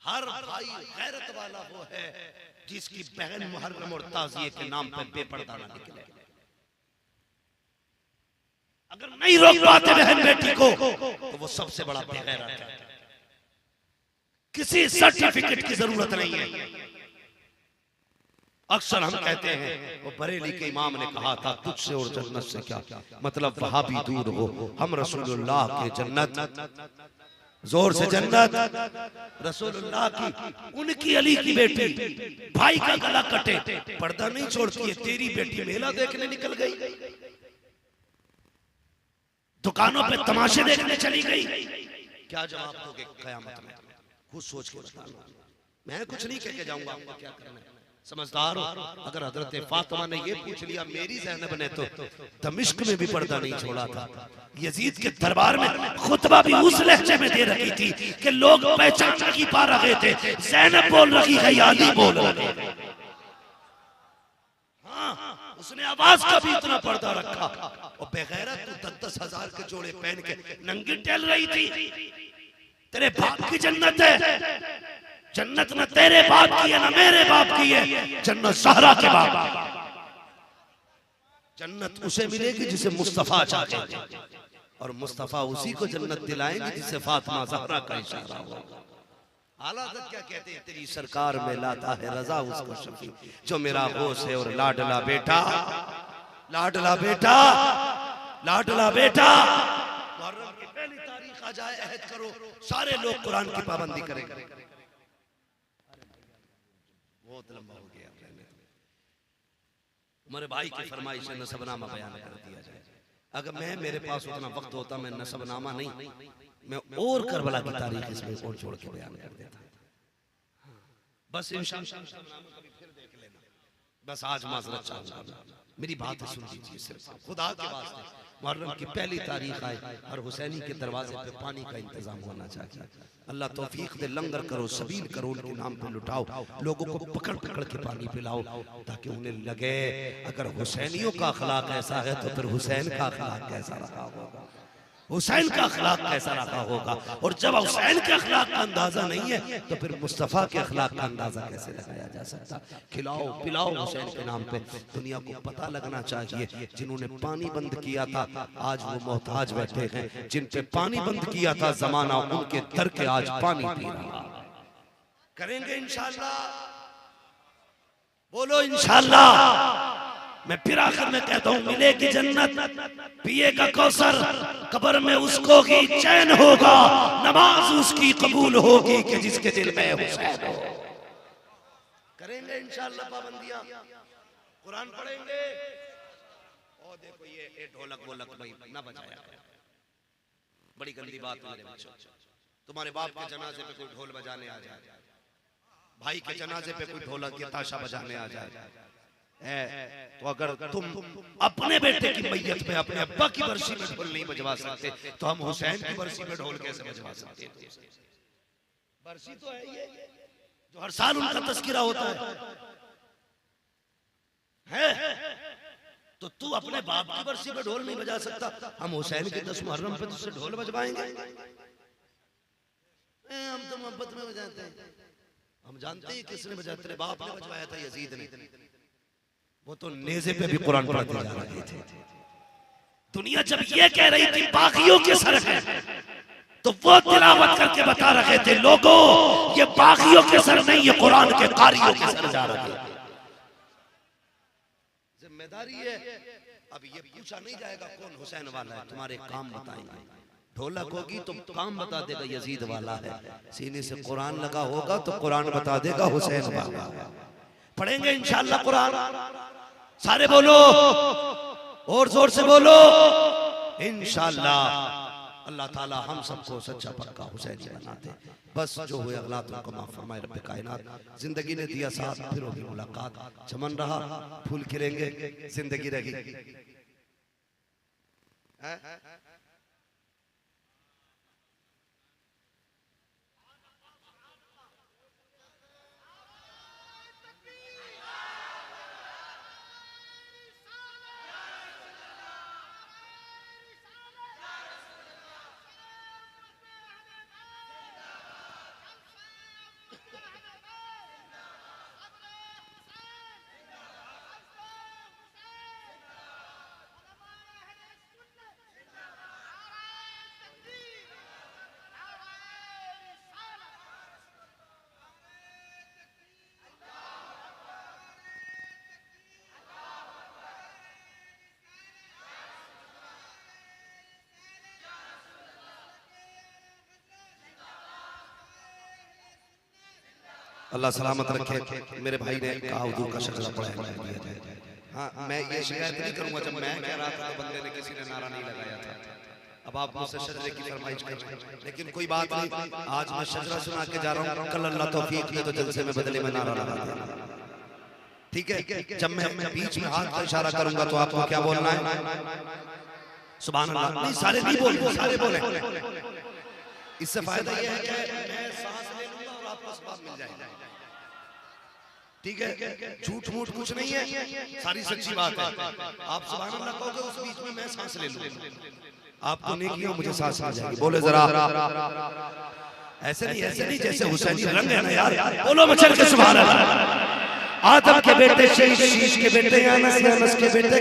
[SPEAKER 1] हर भाई गैरत वाला वो है जिसकी बहन मुहर्रम और ताज़िये के नाम पर बेपर्दा ना निकले। अगर नहीं रोक पाते बहन बेटी को तो वो सबसे बड़ा बेगैरत है। किसी सर्टिफिकेट की जरूरत नहीं है। अक्सर हम कहते हैं, वो बरेली के इमाम ने कहा था, तुझसे और जन्नत से क्या मतलब, वहां भी दूर हो, हम रसूलुल्लाह के जन्नत, जोर से जन्नत रसूलुल्लाह की, उनकी अली की बेटी भाई का गला कटे पर्दा नहीं छोड़ती है, तेरी बेटी मेला देखने निकल गई, दुकानों पे तमाशे देखने चली गई, क्या जवाब दोगे कयामत में? खुद सोच के बताना। मैं कुछ नहीं कह के जाऊंगा आपको क्या करना है, समझदार हो। अगर हजरत फातिमा ने ये पूछ लिया मेरी ज़ैनब ने तो दमिश्क में भी पर्दा नहीं छोड़ा था। यजीद के दरबार में खुतबा भी उस लहजे में दे रखी थी कि लोग पहचान नहीं पा रहे थे ज़ैनब बोल रही है या अली बोल रहे हैं। हाँ, उसने आवाज का भी इतना पर्दा रखा और बेगैरत तू 10,000 के जोड़े पहन के नंगी टहल रही थी। तेरे बाप की जन्नत है, जन्नत न तेरे बाप की है ना मेरे बाप की है, जन्नत ज़हरा के बाप। जन्नत उसे मिलेगी जिसे मुस्तफा चाहे और मुस्तफा उसी को जन्नत दिलाएंगे जिसे फातिमा ज़हरा का इशारा हो। आला हज़रत क्या कहते हैं, तेरी सरकार में लाता है रजा उसको शफी जो मेरा होश है और लाडला बेटा, लाडला बेटा, लाडला बेटा। मुहर्रम की पहली तारीख आ जाए, अहद करो सारे लोग कुरान की पाबंदी करेंगे। बहुत लंबा हो गया, मेरे भाई की फरमाइश है नसबनामा बयान कर दिया जाए। अगर मेरे पास उतना वक्त होता मैं नसबनामा नहीं, मैं और करबला की तारीख इसमें और छोड़ के बयान कर देता। बस इंशाअल्लाह कभी फिर देख लेना। बस आज माजरत चाहूंगा, मेरी बात सुन लीजिए सिर्फ खुदा के वास्ते। मुहर्रम की पहली तारीख आए और हुसैनी के दरवाजे पे पानी का इंतजाम होना चाहिए। अल्लाह तौफीक दे, लंगर करो, सबील करो, उनके नाम पे लुटाओ, लोगों को पकड़ पकड़ के पानी पिलाओ ताकि उन्हें लगे अगर हुसैनियों का अखलाक ऐसा है तो फिर हुसैन का अखलाक कैसा रहा होगा, हुसैन का अखलाक कैसा रहा होगा। और जब हुसैन के अखलाक का अंदाजा नहीं है तो फिर मुस्तफ़ा के अखलाक का अंदाजा कैसे लगाया जा सकता। खिलाओ पिलाओ हुसैन के नाम पे, दुनिया को पता लगना चाहिए जिन्होंने पानी बंद किया था आज वो मोहताज बैठे हैं, जिन पे पानी बंद किया था जमाना उनके दर के आज पानी पी रहा। करेंगे इंशाअल्लाह, बोलो इंशाअल्लाह। मैं फिर आखिर में कहता हूँ मिलेगी जन्नत, पिएगा कौसर, कब्र में उसको ही चैन होगा, नमाज उसकी कबूल होगी कि जिसके दिल में हुसैन हो। करेंगे इंशाअल्लाह पाबंदियां, कुरान पढ़ेंगे। और देखो ये ढोलक वोलक भाई ना बजाया, बड़ी गंदी बात मेरे बच्चों। तुम्हारे बाप के जनाजे पे कोई ढोल बजाने आ जाए, भाई के जनाजे पे कोई ढोलक या ताशा बजाने आ जाए तो अगर तुम अपने बेटे की मैयत में अपने अब्बा की बरसी में ढोल नहीं बजवा सकते तो हम हुसैन की बरसी में ढोल कैसे बजवा सकते हैं? बरसी तो है ये जो हर साल उनका तस्करा होता है? तो तू अपने बाप की बरसी में ढोल नहीं बजा सकता, हम हुसैन के 10 मुहर्रम पे तुझसे ढोल बजवाएंगे? हम तो मोहब्बत में बजाते हैं, हम जानते हैं किसने बजाया, तेरे बाप ने बजवाया था, यजीद ने। वो तो नेज़े पे भी कुरान पढ़ते जा रहे थे। दुनिया जब ये कह रही थी बागियों के सर है तो वो तिलावत करके बता रहे थे लोगों ये बागियों के सर नहीं, ये कुरान के कारियों के सर जा रहे थे। जिम्मेदारी है, अब ये पूछा नहीं जाएगा कौन हुसैन वाला है, तुम्हारे काम बताएंगे। ढोलक होगी तो काम बता देगा यजीद वाला है, सीने से कुरान लगा होगा तो कुरान बता देगा हुसैन वाला है। पढ़ेंगे इंशाअल्लाह कुरान, सारे बोलो और जोर से बोलो इंशाअल्लाह। अल्लाह ताला हम सबको सच्चा पक्का हुसैनी बनाते। बस जो हुए अगला तुमको माफ फरमाए रब्बे कायनात। जिंदगी ने दिया साथ, फिर होगी मुलाकात, चमन रहा फूल खिलेंगे, जिंदगी रहेगी। अल्लाह सलामत रखे। मेरे भाई ने कहा हुजूर का शजरा पढ़ाया। हाँ, मैं ये शिकायत नहीं करूंगा, जब मैं कह रहा था तो बंदे ने किसी ने नारा नहीं लगाया था। अब आप मुझसे शजरे की फरमाइश कर रहे हैं, लेकिन कोई बात नहीं, आज मैं शजरा सुना के जा रहा हूँ, कल अल्लाह तौफीक दे तो जलसे में बदले में नारा लगा देना। ठीक है, जब मैं बीच में हाथ का इशारा करूंगा तो आपको क्या बोलना है? सुभान अल्लाह। नहीं, सारे नहीं बोले, सारे बोले। इससे फायदा यह है कि मैं सांस ले लूंगा और आपको सवाब मिल जाएगा। ठीक है, झूठ मूठ कुछ नहीं है, सारी सच्ची बात है। आप सुभान अल्लाह कहोगे, उस बीच में मैं सांस ले लूंगा, आपको नेकी हो, मुझे सांस मिल जाएगी। बोले जरा, ऐसे नहीं जैसे हुसैनी रंग है ना यार, बोलो मचल के सुभान अल्लाह। आदम के बेटे शीश के बेटे अनस के बेटे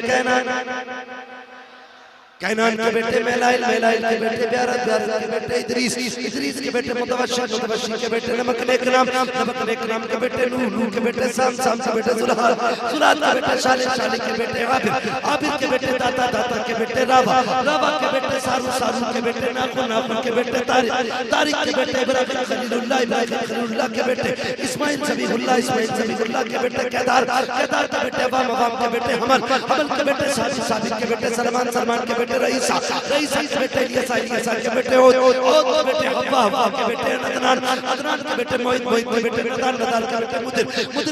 [SPEAKER 1] कैनान के बेटे मेलाइल के बेटे ब्यारत के बेटे इदरीस के बेटे मुतवश्शिर के बेटे नमक नेक नाम के बेटे नूह के बेटे साम के बेटे जुलाल के बेटे शालिक के बेटे आबिर के बेटे दाता के बेटे रावा के बेटे सारू के बेटे नाखुन के बेटे तारिक के बेटे इब्राहिम खलीलुल्लाह के बेटे इस्माइल ज़बीहुल्लाह के बेटे केदार के बेटे अवाम के बेटे हमल के बेटे साबिक के बेटे सलमान के बेटे रईसा के बेटे इलियासा के बेटे ओद के बेटे हव्वा के बेटे अदनान के बेटे मोहित के बेटे नदान के बेटे मुदिर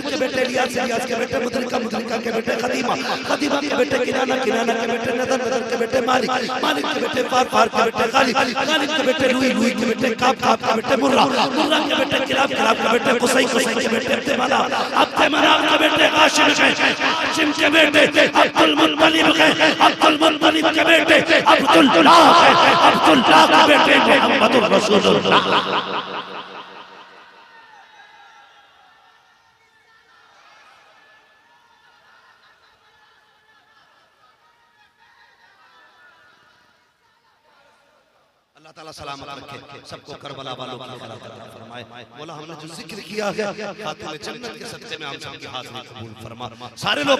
[SPEAKER 1] के बेटे इलियास के बेटे मुदरिका के बेटे खदीमा के बेटे किनाना के बेटे नदर के बेटे मालिक के बेटे फार के बेटे गालिब के बेटे लुई के बेटे काब के बेटे मुर्रा के बेटे किलाब के बेटे कुसै के बेटे अब्द मनाफ के बेटे हाशिम के बेटे अब्दुल मुत्तलिब के बेटे अब्दुल्लाह के बेटे मोहम्मदुर रसूलुल्लाह। अल्लाह ताला सलामत रखे सबको, करबला वालों की खैरात अता फरमाए। मौला हमने जो जिक्र किया है खातून जन्नत के सदक़े में हम सबकी हाज़िरी कबूल फरमा। सारे लोग